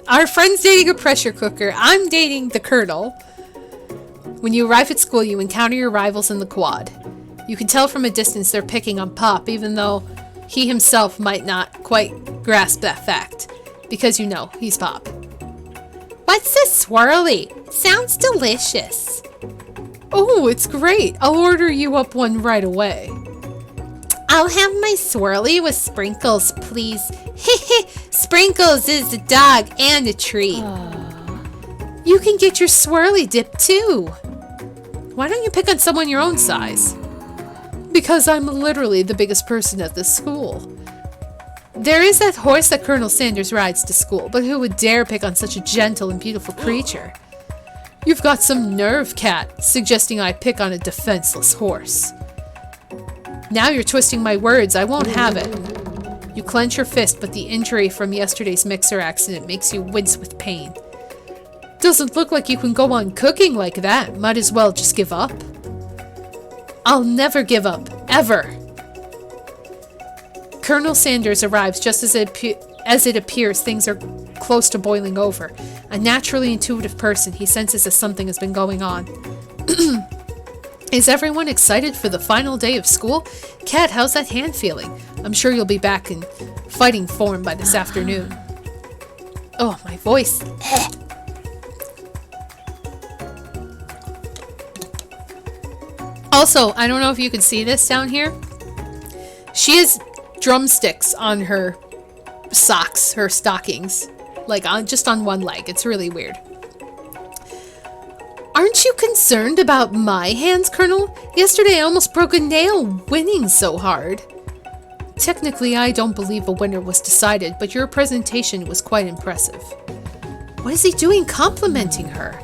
Our friend's dating a pressure cooker. I'm dating the Colonel. When you arrive at school, you encounter your rivals in the quad. You can tell from a distance they're picking on Pop, even though he himself might not quite grasp that fact. Because you know, he's Pop. What's this swirly? Sounds delicious. Oh, it's great. I'll order you up one right away. I'll have my swirly with sprinkles, please. Hehe, Sprinkles is a dog and a treat. You can get your swirly dip too. Why don't you pick on someone your own size? Because I'm literally the biggest person at this school. There is that horse that Colonel Sanders rides to school, but who would dare pick on such a gentle and beautiful creature? You've got some nerve, Cat, suggesting I pick on a defenseless horse. Now you're twisting my words. I won't have it. You clench your fist, but the injury from yesterday's mixer accident makes you wince with pain. Doesn't look like you can go on cooking like that. Might as well just give up. I'll never give up. Ever. Colonel Sanders arrives just as it appears things are close to boiling over. A naturally intuitive person, he senses that something has been going on. Is everyone excited for the final day of school? Kat, how's that hand feeling? I'm sure you'll be back in fighting form by this afternoon. Oh, my voice. Also, I don't know if you can see this down here. She has drumsticks on her socks, her stockings. Like, just on one leg. It's really weird. Aren't you concerned about my hands, Colonel? Yesterday I almost broke a nail winning so hard. Technically, I don't believe a winner was decided, but your presentation was quite impressive. What is he doing complimenting her?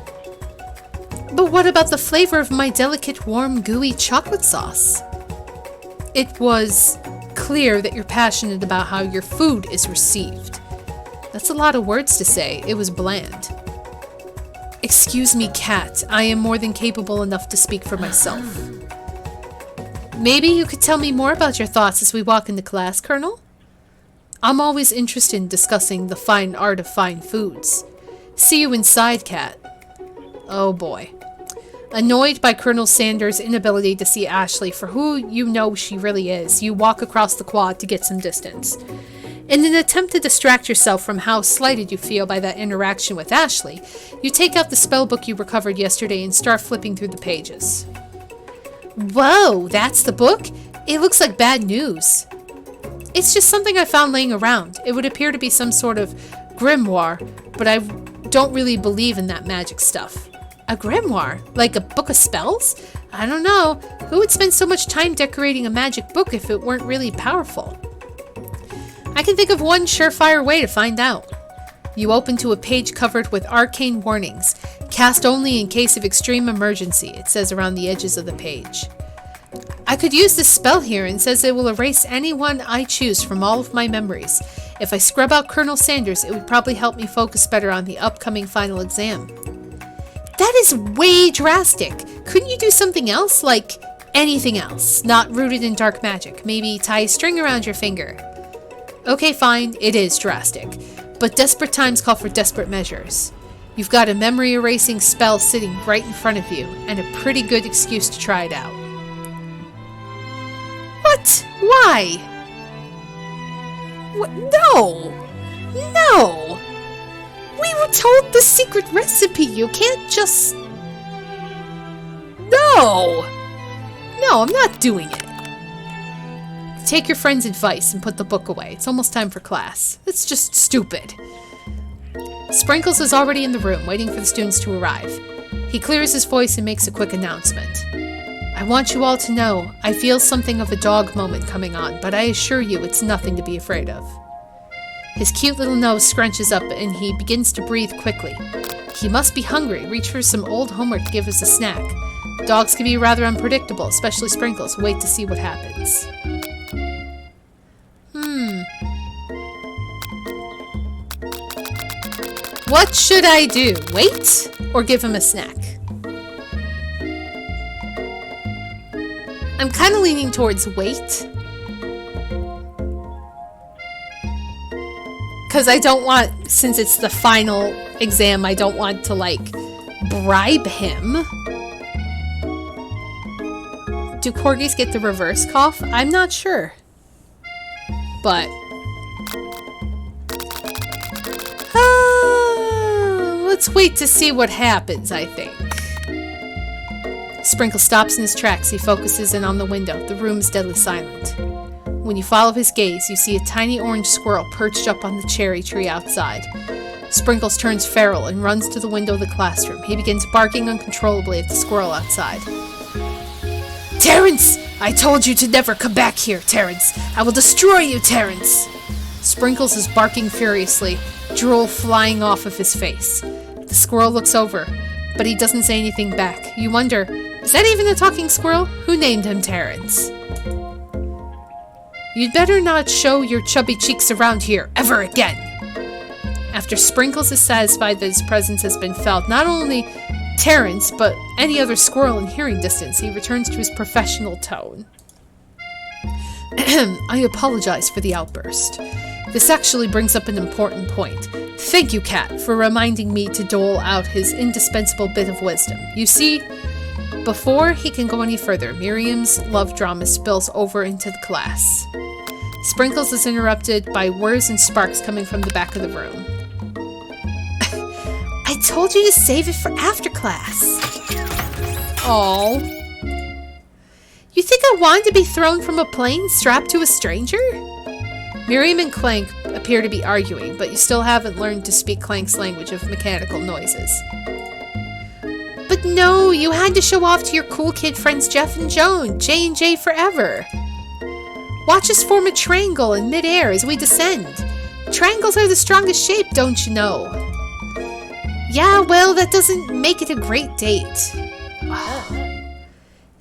But what about the flavor of my delicate, warm, gooey chocolate sauce? It was clear that you're passionate about how your food is received. That's a lot of words to say. It was bland. Excuse me, Kat. I am more than capable enough to speak for myself. Maybe you could tell me more about your thoughts as we walk into class, Colonel? I'm always interested in discussing the fine art of fine foods. See you inside, Cat. Oh boy. Annoyed by Colonel Sanders' inability to see Ashley for who you know she really is, you walk across the quad to get some distance. In an attempt to distract yourself from how slighted you feel by that interaction with Ashley, you take out the spell book you recovered yesterday and start flipping through the pages. Whoa, that's the book? It looks like bad news. It's just something I found laying around. It would appear to be some sort of grimoire, but I don't really believe in that magic stuff. A grimoire? Like a book of spells? I don't know. Who would spend so much time decorating a magic book if it weren't really powerful? I can think of one surefire way to find out. You open to a page covered with arcane warnings. Cast only in case of extreme emergency, it says around the edges of the page. I could use this spell here and says it will erase anyone I choose from all of my memories. If I scrub out Colonel Sanders, it would probably help me focus better on the upcoming final exam. That is way drastic. Couldn't you do something else? Like anything else, not rooted in dark magic. Maybe tie a string around your finger. Okay, fine, it is drastic. But desperate times call for desperate measures. You've got a memory erasing spell sitting right in front of you, and a pretty good excuse to try it out. What? Why? What? No! No! We were told the secret recipe. You can't just... No! No, I'm not doing it. Take your friend's advice and put the book away. It's almost time for class. It's just stupid. Sprinkles is already in the room, waiting for the students to arrive. He clears his voice and makes a quick announcement. I want you all to know, I feel something of a dog moment coming on, but I assure you it's nothing to be afraid of. His cute little nose scrunches up and he begins to breathe quickly. He must be hungry. Reach for some old homework to give us a snack. Dogs can be rather unpredictable, especially Sprinkles. Wait to see what happens. What should I do? Wait? Or give him a snack? I'm kind of leaning towards wait. Because I don't want, since it's the final exam, I don't want to, like, bribe him. Do corgis get the reverse cough? I'm not sure. But... let's wait to see what happens, I think. Sprinkle stops in his tracks. He focuses in on the window. The room is deadly silent. When you follow his gaze, you see a tiny orange squirrel perched up on the cherry tree outside. Sprinkles turns feral and runs to the window of the classroom. He begins barking uncontrollably at the squirrel outside. Terrence! I told you to never come back here, Terrence! I will destroy you, Terrence! Sprinkles is barking furiously, drool flying off of his face. The squirrel looks over, but he doesn't say anything back. You wonder, is that even a talking squirrel? Who named him Terrence? You'd better not show your chubby cheeks around here ever again. After Sprinkles is satisfied that his presence has been felt, not only Terrence, but any other squirrel in hearing distance, he returns to his professional tone. I apologize for the outburst. This actually brings up an important point. Thank you, Cat, for reminding me to dole out his indispensable bit of wisdom. You see, before he can go any further, Miriam's love drama spills over into the class. Sprinkles is interrupted by whirs and sparks coming from the back of the room. I told you to save it for after class. Aww. You think I wanted to be thrown from a plane strapped to a stranger? Miriam and Clank appear to be arguing, but you still haven't learned to speak Clank's language of mechanical noises. But no, you had to show off to your cool kid friends Jeff and Joan, J&J forever. Watch us form a triangle in midair as we descend. Triangles are the strongest shape, don't you know? Yeah, well, that doesn't make it a great date.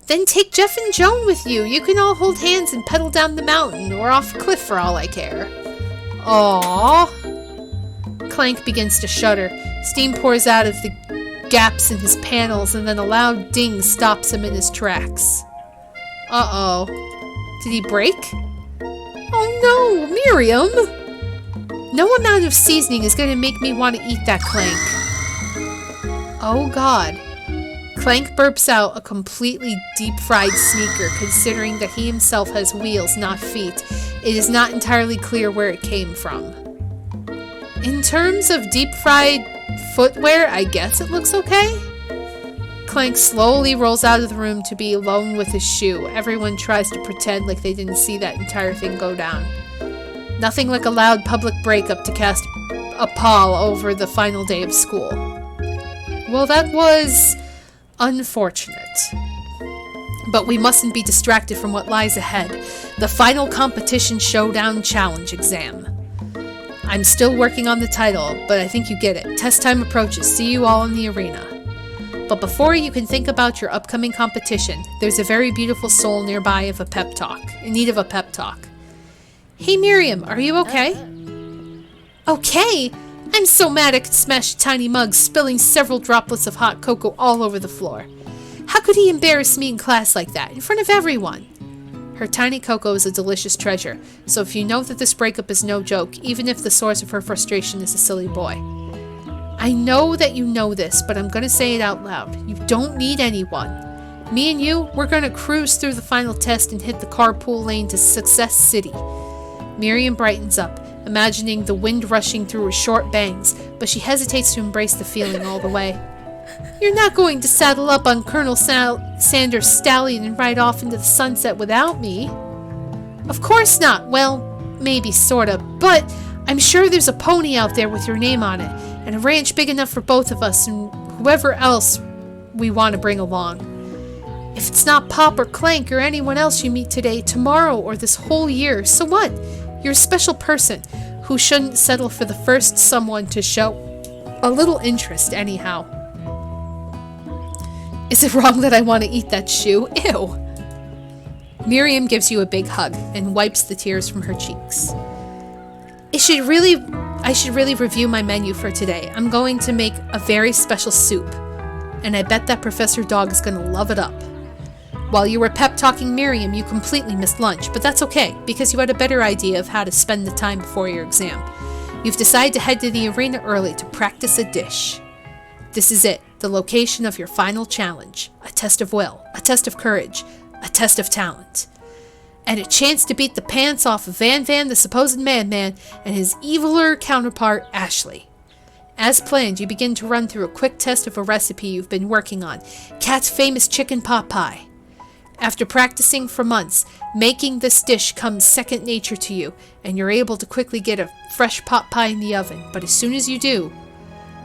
Then take Jeff and Joan with you. You can all hold hands and pedal down the mountain or off a cliff for all I care. Aww. Clank begins to shudder. Steam pours out of the gaps in his panels and then a loud ding stops him in his tracks. Uh-oh. Did he break? Oh no, Miriam! No amount of seasoning is going to make me want to eat that Clank. Oh god. Clank burps out a completely deep-fried sneaker, considering that he himself has wheels, not feet. It is not entirely clear where it came from. In terms of deep-fried footwear, I guess it looks okay? Clank slowly rolls out of the room to be alone with his shoe. Everyone tries to pretend like they didn't see that entire thing go down. Nothing like a loud public breakup to cast a pall over the final day of school. Well, that was unfortunate. But we mustn't be distracted from what lies ahead. The final competition showdown challenge exam. I'm still working on the title, but I think you get it. Test time approaches. See you all in the arena. But before you can think about your upcoming competition, there's a very beautiful soul nearby in need of a pep talk. Hey Miriam, are you okay? Okay? I'm so mad I could smash a tiny mug, spilling several droplets of hot cocoa all over the floor. How could he embarrass me in class like that, in front of everyone? Her tiny cocoa is a delicious treasure, so if you know that this breakup is no joke, even if the source of her frustration is a silly boy. I know that you know this, but I'm gonna say it out loud. You don't need anyone. Me and you, we're gonna cruise through the final test and hit the carpool lane to Success City. Miriam brightens up, imagining the wind rushing through her short bangs, but she hesitates to embrace the feeling all the way. You're not going to saddle up on Colonel Sanders' stallion and ride off into the sunset without me. Of course not. Well, maybe sorta, but I'm sure there's a pony out there with your name on it, and a ranch big enough for both of us and whoever else we want to bring along. If it's not Pop or Clank or anyone else you meet today, tomorrow, or this whole year, so what? You're a special person who shouldn't settle for the first someone to show a little interest anyhow. Is it wrong that I want to eat that shoe? Ew. Miriam gives you a big hug and wipes the tears from her cheeks. I should really review my menu for today. I'm going to make a very special soup, and I bet that Professor Dog is going to love it up. While you were pep-talking Miriam, you completely missed lunch, but that's okay, because you had a better idea of how to spend the time before your exam. You've decided to head to the arena early to practice a dish. This is it, the location of your final challenge. A test of will, a test of courage, a test of talent. And a chance to beat the pants off of Van the supposed madman and his eviler counterpart, Ashley. As planned, you begin to run through a quick test of a recipe you've been working on, Cat's famous chicken pot pie. After practicing for months, making this dish comes second nature to you, and you're able to quickly get a fresh pot pie in the oven. But as soon as you do,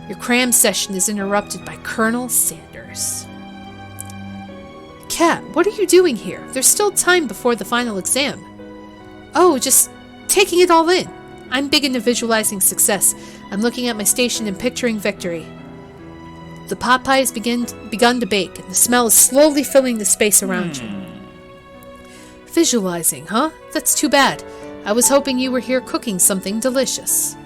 your cram session is interrupted by Colonel Sanders. Cat, what are you doing here? There's still time before the final exam. Oh, just taking it all in. I'm big into visualizing success. I'm looking at my station and picturing victory. The pot pie has begun to bake, and the smell is slowly filling the space around you. Visualizing, huh? That's too bad. I was hoping you were here cooking something delicious.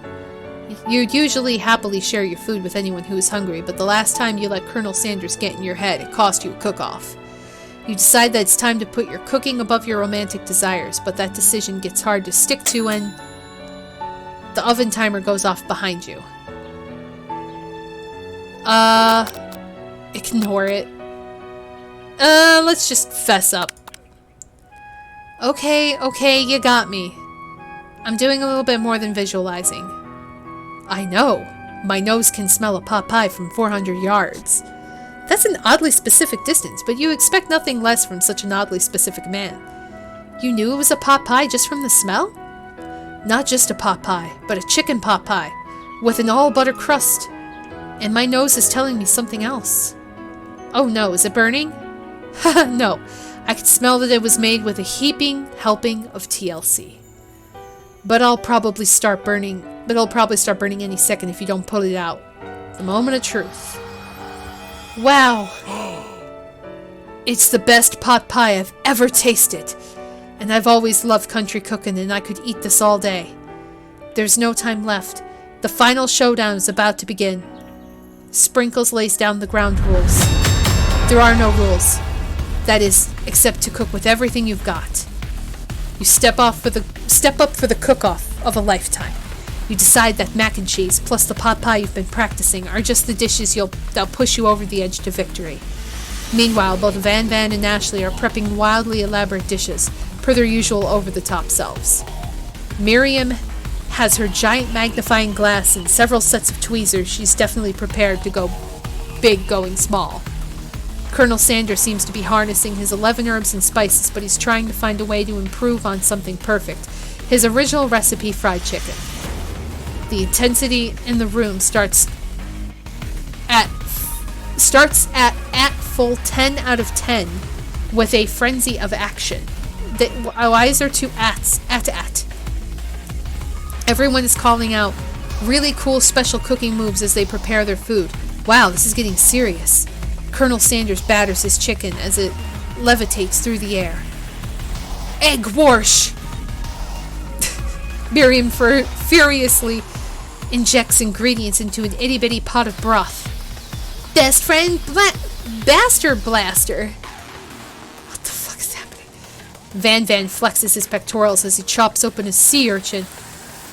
You'd usually happily share your food with anyone who is hungry, but the last time you let Colonel Sanders get in your head, it cost you a cook-off. You decide that it's time to put your cooking above your romantic desires, but that decision gets hard to stick to when the oven timer goes off behind you. Ignore it. Let's just fess up. Okay, you got me. I'm doing a little bit more than visualizing. I know. My nose can smell a pot pie from 400 yards. That's an oddly specific distance, but you expect nothing less from such an oddly specific man. You knew it was a pot pie just from the smell? Not just a pot pie, but a chicken pot pie, with an all-butter crust. And my nose is telling me something else. Oh no, is it burning? Haha, no. I could smell that it was made with a heaping helping of TLC. But it'll probably start burning any second if you don't put it out. The moment of truth. Wow. It's the best pot pie I've ever tasted. And I've always loved country cooking, and I could eat this all day. There's no time left. The final showdown is about to begin. Sprinkles lays down the ground rules. There are no rules. That is, except to cook with everything you've got. You step up for the cook-off of a lifetime. You decide that mac and cheese plus the pot pie you've been practicing are just the dishes that'll push you over the edge to victory. Meanwhile, both Van and Ashley are prepping wildly elaborate dishes, per their usual over-the-top selves. Miriam has her giant magnifying glass and several sets of tweezers. She's definitely prepared to go big going small. Colonel Sanders seems to be harnessing his 11 herbs and spices, but he's trying to find a way to improve on something perfect. His original recipe fried chicken. The intensity in the room starts at full 10 out of 10 with a frenzy of action. Why is there two ats? At. Everyone is calling out really cool special cooking moves as they prepare their food. Wow, this is getting serious. Colonel Sanders batters his chicken as it levitates through the air. Egg wash! Miriam furiously injects ingredients into an itty-bitty pot of broth. Best friend Bastard Blaster! What the fuck is happening? Van flexes his pectorals as he chops open a sea urchin.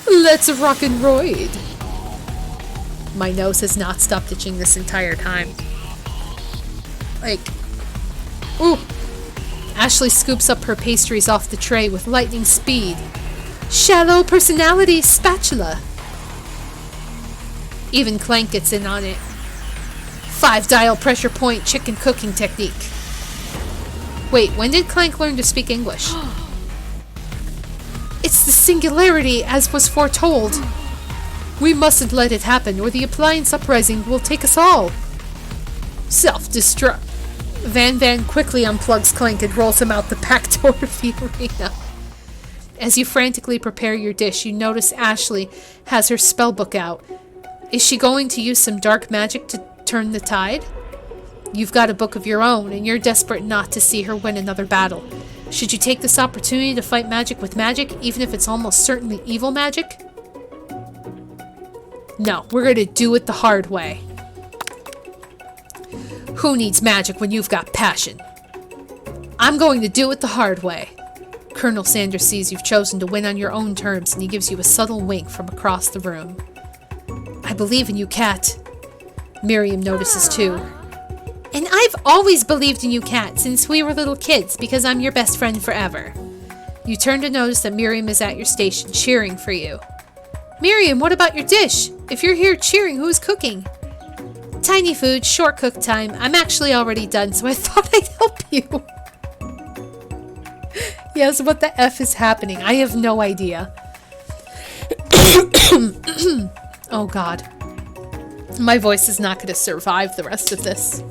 Let's rock and roid! My nose has not stopped itching this entire time. Ooh! Ashley scoops up her pastries off the tray with lightning speed. Shallow personality spatula! Even Clank gets in on it. 5-dial pressure point chicken cooking technique. Wait, when did Clank learn to speak English? It's the singularity as was foretold. We mustn't let it happen, or the appliance uprising will take us all. Self-destruct. Van quickly unplugs Clank and rolls him out the back door of the arena. As you frantically prepare your dish, you notice Ashley has her spellbook out. Is she going to use some dark magic to turn the tide? You've got a book of your own, and you're desperate not to see her win another battle. Should you take this opportunity to fight magic with magic, even if it's almost certainly evil magic? No, we're going to do it the hard way. Who needs magic when you've got passion? I'm going to do it the hard way. Colonel Sanders sees you've chosen to win on your own terms, and he gives you a subtle wink from across the room. I believe in you, Cat. Miriam notices too. And I've always believed in you, Cat, since we were little kids, because I'm your best friend forever. You turn to notice that Miriam is at your station, cheering for you. Miriam, what about your dish? If you're here cheering, who's cooking? Tiny food, short cook time. I'm actually already done, so I thought I'd help you. Yes, what the F is happening? I have no idea. Oh god. My voice is not going to survive the rest of this.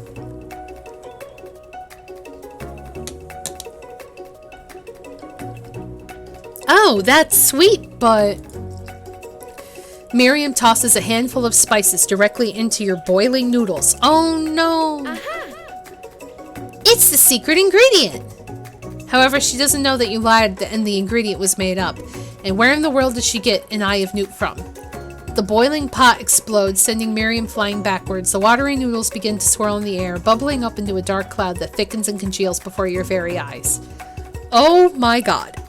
Oh, that's sweet, but... Miriam tosses a handful of spices directly into your boiling noodles. Oh no! It's the secret ingredient! However, she doesn't know that you lied and the ingredient was made up. And where in the world did she get an Eye of Newt from? The boiling pot explodes, sending Miriam flying backwards. The watery noodles begin to swirl in the air, bubbling up into a dark cloud that thickens and congeals before your very eyes. Oh my god.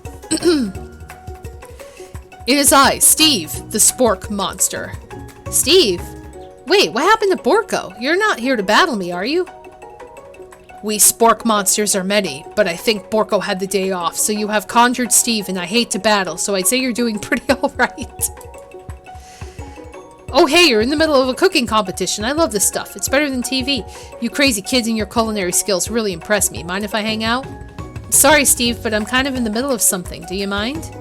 It is I, Steve, the spork monster. Steve? Wait, what happened to Borko? You're not here to battle me, are you? We spork monsters are many, but I think Borko had the day off, so you have conjured Steve, and I hate to battle, so I'd say you're doing pretty alright. Oh hey, you're in the middle of a cooking competition. I love this stuff. It's better than TV. You crazy kids and your culinary skills really impress me. Mind if I hang out? Sorry, Steve, but I'm kind of in the middle of something. Do you mind?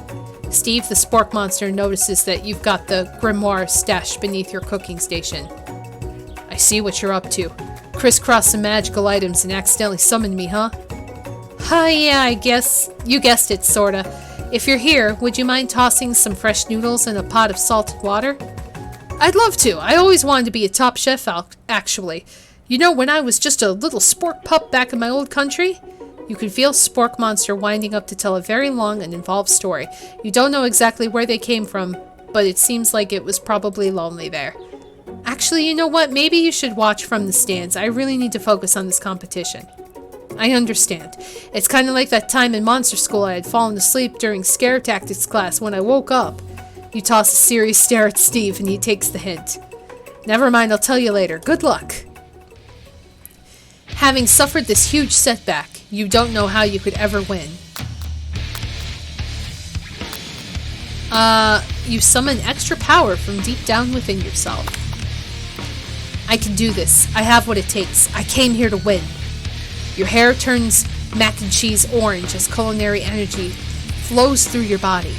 Steve, the spork monster, notices that you've got the grimoire stashed beneath your cooking station. I see what you're up to. Crisscross some magical items and accidentally summoned me, huh? Yeah, I guess. You guessed it, sorta. If you're here, would you mind tossing some fresh noodles in a pot of salted water? I'd love to. I always wanted to be a top chef, actually. You know, when I was just a little spork pup back in my old country? You can feel Spork Monster winding up to tell a very long and involved story. You don't know exactly where they came from, but it seems like it was probably lonely there. Actually, you know what? Maybe you should watch from the stands. I really need to focus on this competition. I understand. It's kind of like that time in monster school I had fallen asleep during scare tactics class. When I woke up, you toss a serious stare at Steve and he takes the hint. Never mind, I'll tell you later. Good luck. Having suffered this huge setback, you don't know how you could ever win. You summon extra power from deep down within yourself. I can do this. I have what it takes. I came here to win. Your hair turns mac and cheese orange as culinary energy flows through your body.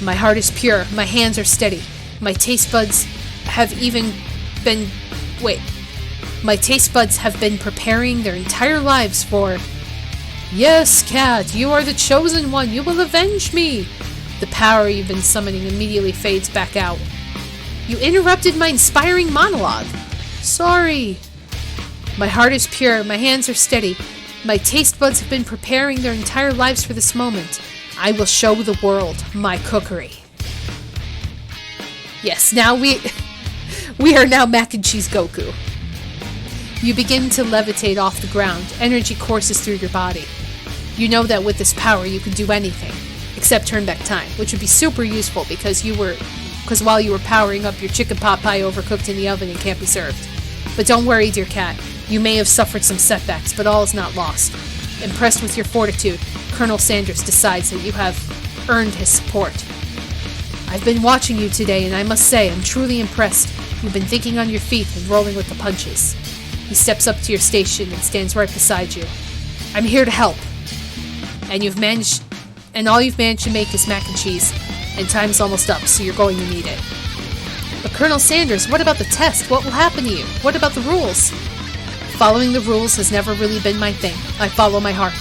My heart is pure. My hands are steady. My taste buds have been preparing their entire lives for... Yes, Cat, you are the chosen one. You will avenge me. The power you've been summoning immediately fades back out. You interrupted my inspiring monologue. Sorry. My heart is pure. My hands are steady. My taste buds have been preparing their entire lives for this moment. I will show the world my cookery. Yes, now we are now Mac and Cheese Goku. You begin to levitate off the ground. Energy courses through your body. You know that with this power you can do anything, except turn back time, which would be super useful because while you were powering up, your chicken pot pie overcooked in the oven and can't be served. But don't worry, dear cat. You may have suffered some setbacks, but all is not lost. Impressed with your fortitude, Colonel Sanders decides that you have earned his support. I've been watching you today, and I must say I'm truly impressed. You've been thinking on your feet and rolling with the punches. He steps up to your station and stands right beside you. I'm here to help. And all you've managed to make is mac and cheese, and time's almost up, so you're going to need it. But Colonel Sanders, what about the test? What will happen to you? What about the rules? Following the rules has never really been my thing. I follow my heart.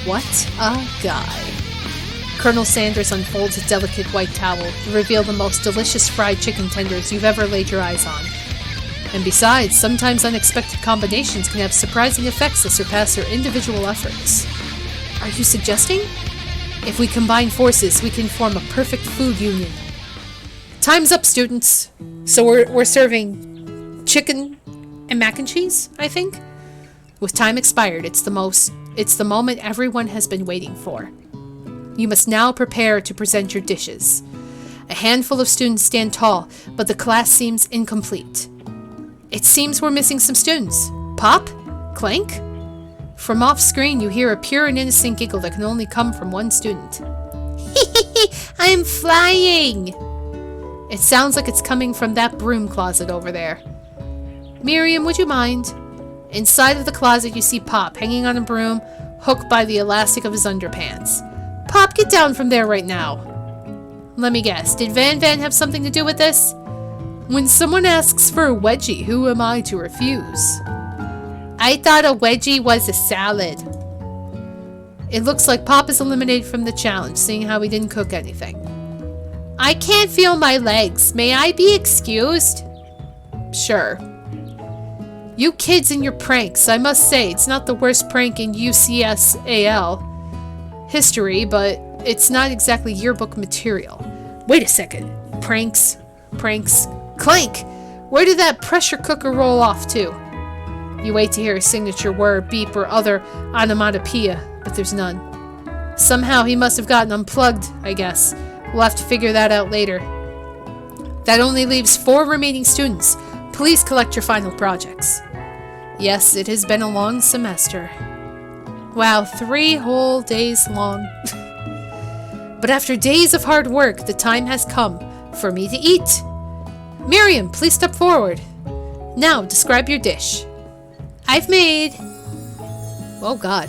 What a guy. Colonel Sanders unfolds a delicate white towel to reveal the most delicious fried chicken tenders you've ever laid your eyes on. And besides, sometimes unexpected combinations can have surprising effects that surpass their individual efforts. Are you suggesting? If we combine forces, we can form a perfect food union. Time's up, students. So we're serving chicken and mac and cheese, I think? With time expired, it's the moment everyone has been waiting for. You must now prepare to present your dishes. A handful of students stand tall, but the class seems incomplete. It seems we're missing some students. Pop? Clank? From off-screen, you hear a pure and innocent giggle that can only come from one student. I'm flying! It sounds like it's coming from that broom closet over there. Miriam, would you mind? Inside of the closet, you see Pop hanging on a broom, hooked by the elastic of his underpants. Pop, get down from there right now. Let me guess, did Van have something to do with this? When someone asks for a wedgie, who am I to refuse? I thought a wedgie was a salad. It looks like Pop is eliminated from the challenge, seeing how he didn't cook anything. I can't feel my legs. May I be excused? Sure. You kids and your pranks. I must say, it's not the worst prank in UCSAL history, but it's not exactly yearbook material. Wait a second. Pranks. Clank! Where did that pressure cooker roll off to? You wait to hear a signature word, beep, or other onomatopoeia, but there's none. Somehow he must have gotten unplugged, I guess. We'll have to figure that out later. That only leaves 4 remaining students. Please collect your final projects. Yes, it has been a long semester. Wow, 3 whole days long. But after days of hard work, the time has come for me to eat. Miriam, please step forward. Now, describe your dish. I've made... Oh God.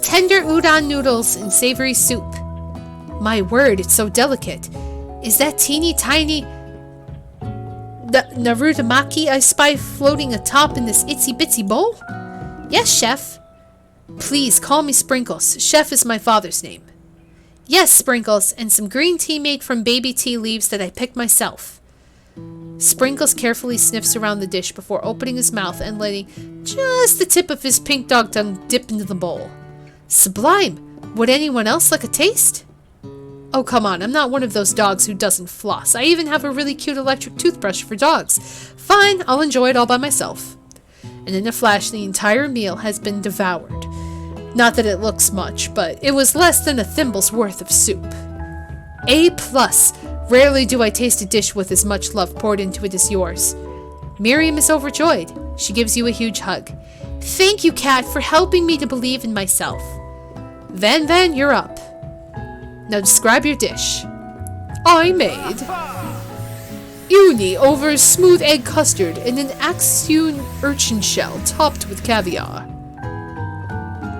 Tender udon noodles and savory soup. My word, it's so delicate. Is that teeny tiny... Narutomaki I spy floating atop in this itsy bitsy bowl? Yes, chef. Please call me Sprinkles. Chef is my father's name. Yes, Sprinkles, and some green tea made from baby tea leaves that I picked myself. Sprinkles carefully sniffs around the dish before opening his mouth and letting just the tip of his pink dog tongue dip into the bowl. Sublime! Would anyone else like a taste? Oh, come on, I'm not one of those dogs who doesn't floss. I even have a really cute electric toothbrush for dogs. Fine, I'll enjoy it all by myself. and in a flash the entire meal has been devoured. Not that it looks much, but it was less than a thimble's worth of soup. A+. Rarely do I taste a dish with as much love poured into it as yours. Miriam is overjoyed. She gives you a huge hug. Thank you, Cat, for helping me to believe in myself. Van, you're up. Now describe your dish. I made uni over smooth egg custard and an axeon urchin shell topped with caviar.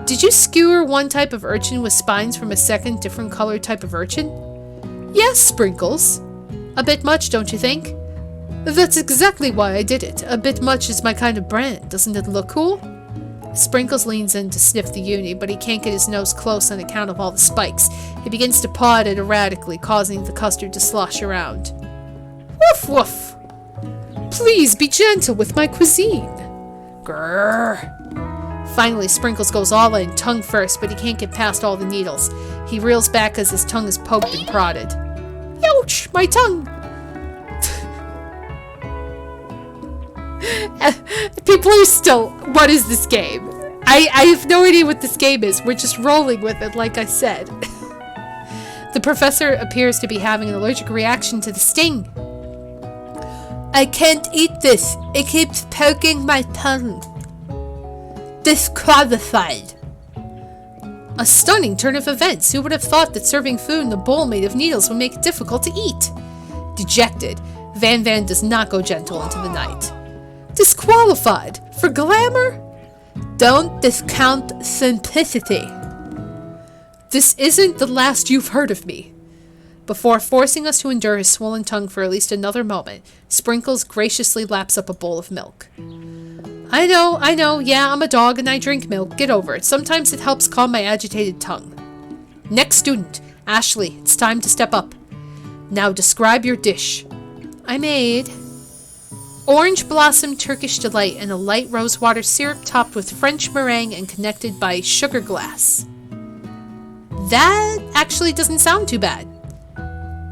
Did you skewer one type of urchin with spines from a second different colored type of urchin? Yes, Sprinkles. A bit much, don't you think? That's exactly why I did it. A bit much is my kind of brand. Doesn't it look cool? Sprinkles leans in to sniff the uni, but he can't get his nose close on account of all the spikes. He begins to paw at it erratically, causing the custard to slosh around. Woof woof! Please be gentle with my cuisine. Grrr. Finally, Sprinkles goes all in, tongue first, but he can't get past all the needles. He reels back as his tongue is poked and prodded. Ouch! My tongue! People are still, what is this game? I have no idea what this game is. We're just rolling with it, like I said. The professor appears to be having an allergic reaction to the sting. I can't eat this. It keeps poking my tongue. Disqualified. A stunning turn of events. Who would have thought that serving food in a bowl made of needles would make it difficult to eat? Dejected, Van does not go gentle into the night. Disqualified? For glamour? Don't discount simplicity. This isn't the last you've heard of me. Before forcing us to endure his swollen tongue for at least another moment, Sprinkles graciously laps up a bowl of milk. I know, yeah, I'm a dog and I drink milk. Get over it. Sometimes it helps calm my agitated tongue. Next student, Ashley, it's time to step up. Now describe your dish. I made orange blossom Turkish delight and a light rosewater syrup topped with French meringue and connected by sugar glass. That actually doesn't sound too bad.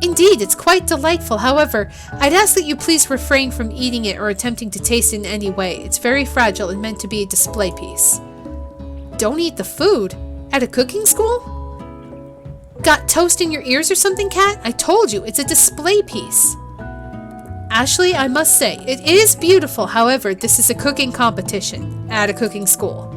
Indeed, it's quite delightful. However, I'd ask that you please refrain from eating it or attempting to taste it in any way. It's very fragile and meant to be a display piece. Don't eat the food? At a cooking school? Got toast in your ears or something, Cat? I told you, it's a display piece. Ashley, I must say, it is beautiful. However, this is a cooking competition at a cooking school.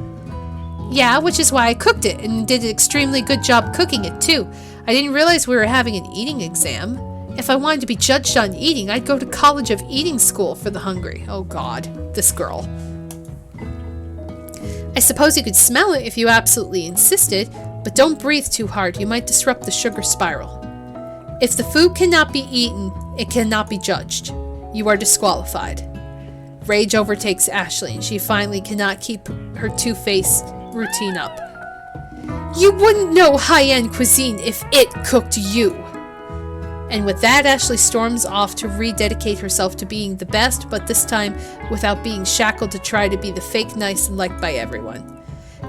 Yeah, which is why I cooked it and did an extremely good job cooking it too. I didn't realize we were having an eating exam. If I wanted to be judged on eating, I'd go to College of Eating School for the hungry. Oh God, this girl. I suppose you could smell it if you absolutely insisted, but don't breathe too hard. You might disrupt the sugar spiral. If the food cannot be eaten, it cannot be judged. You are disqualified. Rage overtakes Ashley, and she finally cannot keep her two-faced routine up. You wouldn't know high-end cuisine if it cooked you. And with that, Ashley storms off to rededicate herself to being the best, but this time without being shackled to try to be the fake nice and liked by everyone.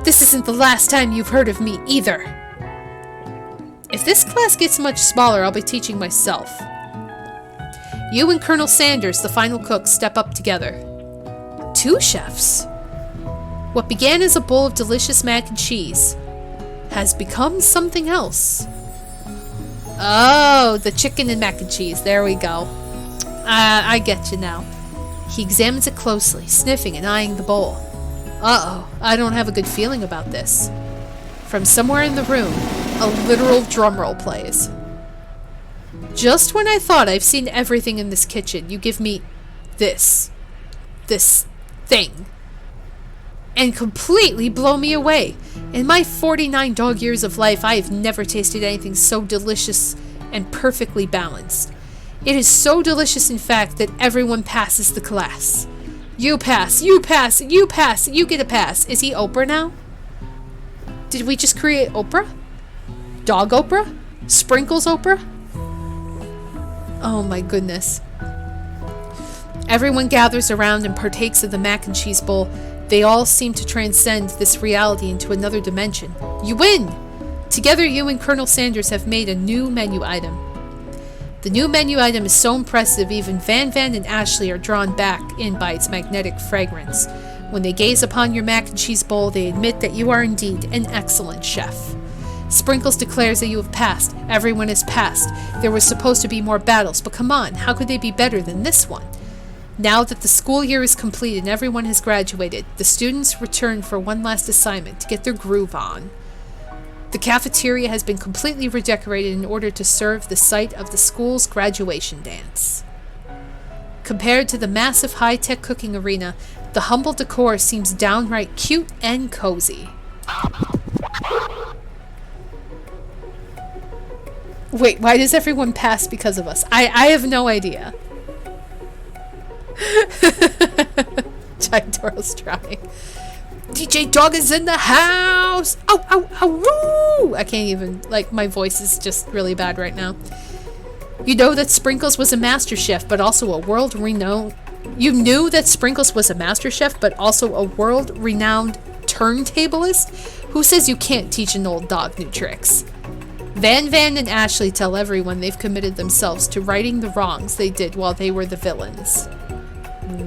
This isn't the last time you've heard of me either. If this class gets much smaller, I'll be teaching myself. You and Colonel Sanders, the final cook, step up together. Two chefs. What began as a bowl of delicious mac and cheese has become something else. Oh, the chicken and mac and cheese. There we go. I get you now. He examines it closely, sniffing and eyeing the bowl. Uh-oh, I don't have a good feeling about this. From somewhere in the room, a literal drumroll plays. Just when I thought I've seen everything in this kitchen, you give me this thing. And completely blow me away. In my 49 dog years of life, I have never tasted anything so delicious and perfectly balanced. It is so delicious, in fact, that everyone passes the class. You pass, you pass, you pass, you get a pass. Is he Oprah now? Did we just create Oprah? Dog Oprah? Sprinkles Oprah? Oh my goodness. Everyone gathers around and partakes of the mac and cheese bowl. They all seem to transcend this reality into another dimension. You win! Together, you and Colonel Sanders have made a new menu item. The new menu item is so impressive, even Van and Ashley are drawn back in by its magnetic fragrance. When they gaze upon your mac and cheese bowl, they admit that you are indeed an excellent chef. Sprinkles declares that you have passed. Everyone has passed. There was supposed to be more battles, but come on, how could they be better than this one? Now that the school year is complete and everyone has graduated, the students return for one last assignment to get their groove on. The cafeteria has been completely redecorated in order to serve the site of the school's graduation dance. Compared to the massive high-tech cooking arena, the humble decor seems downright cute and cozy. Wait, why does everyone pass because of us? I have no idea. Chidoral's trying. DJ Dog is in the house! Ow, ow, ow, woo! I can't even, like, my voice is just really bad right now. You know that Sprinkles was a master chef, but also a world-renowned... You knew that Sprinkles was a master chef, but also a world-renowned turntablist? Who says you can't teach an old dog new tricks? Van and Ashley tell everyone they've committed themselves to righting the wrongs they did while they were the villains.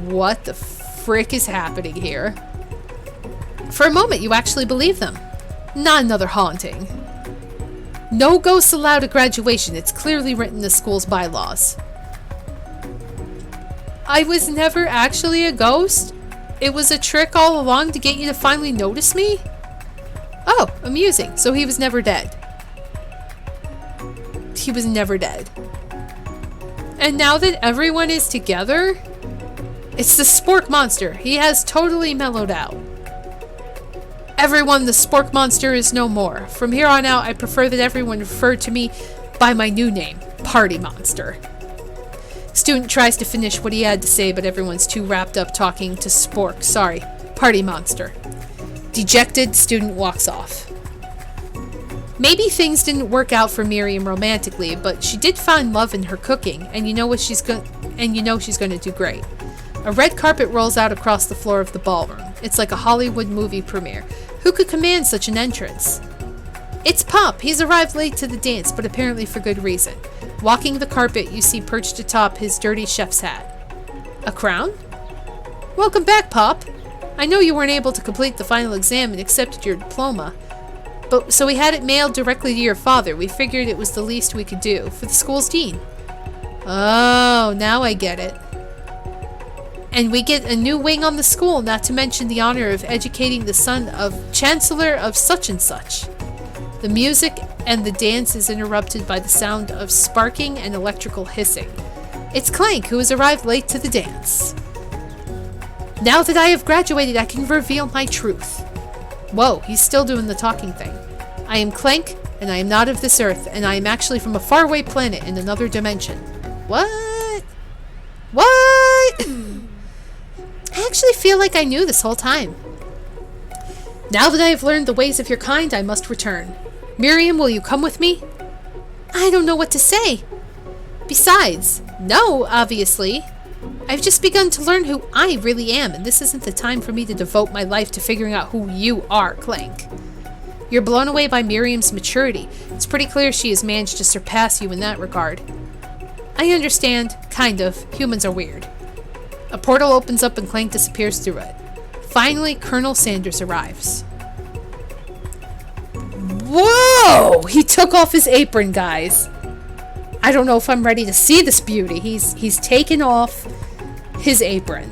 What the frick is happening here? For a moment, you actually believe them. Not another haunting. No ghosts allowed at graduation. It's clearly written in the school's bylaws. I was never actually a ghost? It was a trick all along to get you to finally notice me? Oh, amusing. So he was never dead. He was never dead. And now that everyone is together, it's the Spork Monster. He has totally mellowed out. Everyone, the Spork Monster is no more. From here on out, I prefer that everyone refer to me by my new name, Party Monster. Student tries to finish what he had to say, but everyone's too wrapped up talking to Spork. Sorry, Party Monster. Dejected, student walks off. Maybe things didn't work out for Miriam romantically, but she did find love in her cooking, and you know she's going to do great. A red carpet rolls out across the floor of the ballroom. It's like a Hollywood movie premiere. Who could command such an entrance? It's Pop. He's arrived late to the dance, but apparently for good reason. Walking the carpet, you see perched atop his dirty chef's hat. A crown? Welcome back, Pop. I know you weren't able to complete the final exam and accepted your diploma, but so we had it mailed directly to your father. We figured it was the least we could do for the school's dean. Oh, now I get it. And we get a new wing on the school, not to mention the honor of educating the son of Chancellor of such and such. The music and the dance is interrupted by the sound of sparking and electrical hissing. It's Clank, who has arrived late to the dance. Now that I have graduated, I can reveal my truth. Whoa, he's still doing the talking thing. I am Clank, and I am not of this earth, and I am actually from a faraway planet in another dimension. What? What? I actually feel like I knew this whole time. Now that I have learned the ways of your kind, I must return. Miriam, will you come with me? I don't know what to say. Besides, no, obviously. I've just begun to learn who I really am, and this isn't the time for me to devote my life to figuring out who you are, Clank. You're blown away by Miriam's maturity. It's pretty clear she has managed to surpass you in that regard. I understand, kind of. Humans are weird. A portal opens up and Clank disappears through it. Finally, Colonel Sanders arrives. Whoa! He took off his apron, guys. I don't know if I'm ready to see this beauty. He's taken off his apron.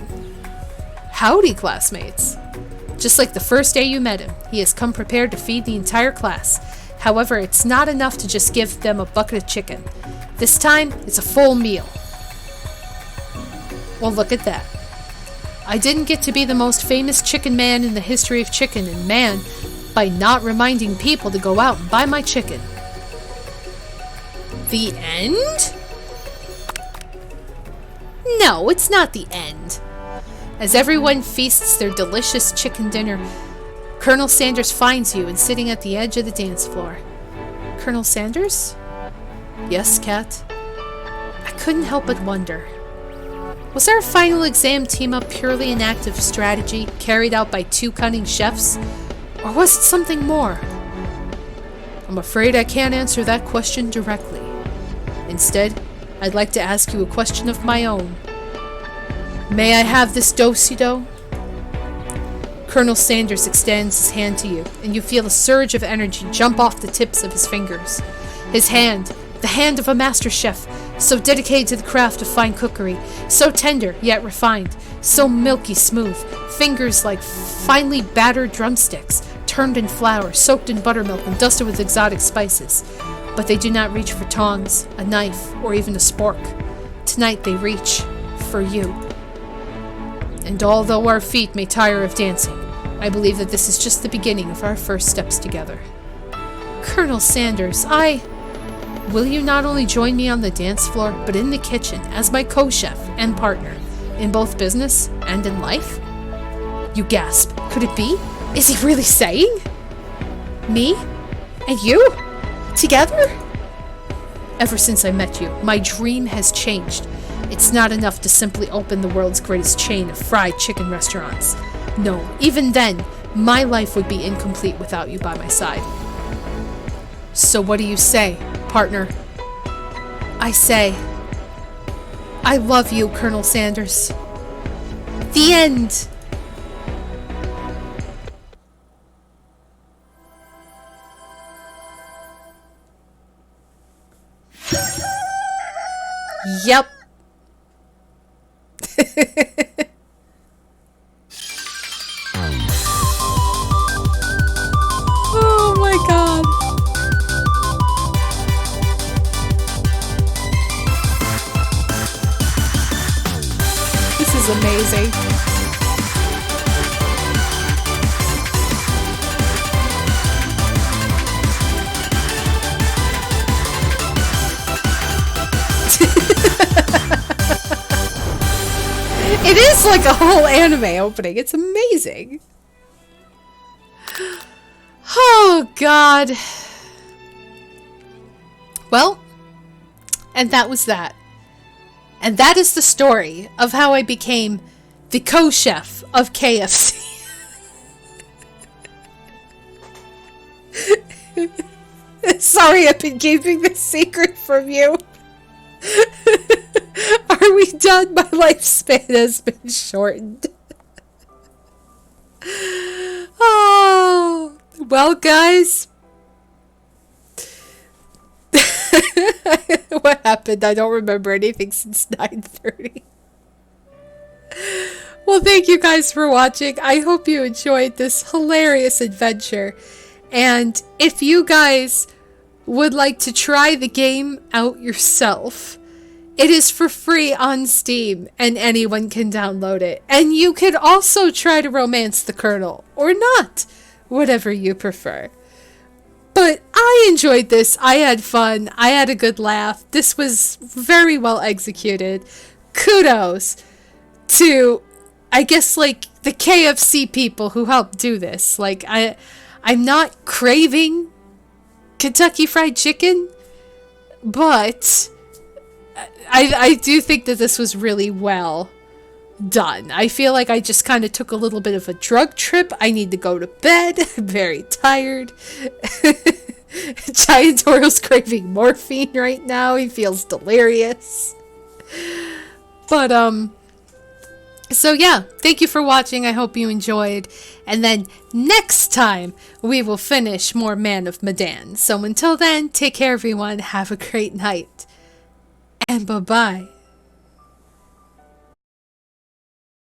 Howdy, classmates. Just like the first day you met him, he has come prepared to feed the entire class. However, it's not enough to just give them a bucket of chicken. This time, it's a full meal. Well, look at that. I didn't get to be the most famous chicken man in the history of chicken and man by not reminding people to go out and buy my chicken. The end? No, it's not the end. As everyone feasts their delicious chicken dinner, Colonel Sanders finds you and sitting at the edge of the dance floor. Colonel Sanders? Yes, Kat? I couldn't help but wonder. Was our final exam team-up purely an act of strategy carried out by two cunning chefs? Or was it something more? I'm afraid I can't answer that question directly. Instead, I'd like to ask you a question of my own. May I have this do-si-do? Colonel Sanders extends his hand to you, and you feel a surge of energy jump off the tips of his fingers. His hand, the hand of a master chef, so dedicated to the craft of fine cookery, so tender yet refined, so milky smooth, fingers like finely battered drumsticks, turned in flour, soaked in buttermilk, and dusted with exotic spices. But they do not reach for tongs, a knife, or even a spork. Tonight they reach for you. And although our feet may tire of dancing, I believe that this is just the beginning of our first steps together. Colonel Sanders, will you not only join me on the dance floor, but in the kitchen as my co-chef and partner, in both business and in life? You gasp. Could it be? Is he really saying? Me? And you? Together? Ever since I met you, my dream has changed. It's not enough to simply open the world's greatest chain of fried chicken restaurants. No, even then, my life would be incomplete without you by my side. So what do you say, partner? I say, I love you, Colonel Sanders. The end. Yep. Oh my god. This is amazing. It is like a whole anime opening. It's amazing. Oh, God. Well, and that was that. And that is the story of how I became the co-chef of KFC. Sorry, I've been keeping this secret from you. Are we done? My lifespan has been shortened. Oh, well, guys. What happened? I don't remember anything since 9:30. Well, thank you guys for watching. I hope you enjoyed this hilarious adventure. And if you guys would like to try the game out yourself, it is for free on Steam, and anyone can download it. And you could also try to romance the Colonel, or not, whatever you prefer. But I enjoyed this. I had fun. I had a good laugh. This was very well executed. Kudos to, I guess, like, the KFC people who helped do this. Like, I'm not craving Kentucky Fried Chicken, but I do think that this was really well done. I feel like I just kind of took a little bit of a drug trip. I need to go to bed. I'm very tired. Giantorio's craving morphine right now. He feels delirious. But, so yeah, thank you for watching. I hope you enjoyed. And then next time, we will finish more Man of Medan. So until then, take care everyone. Have a great night. And bye-bye.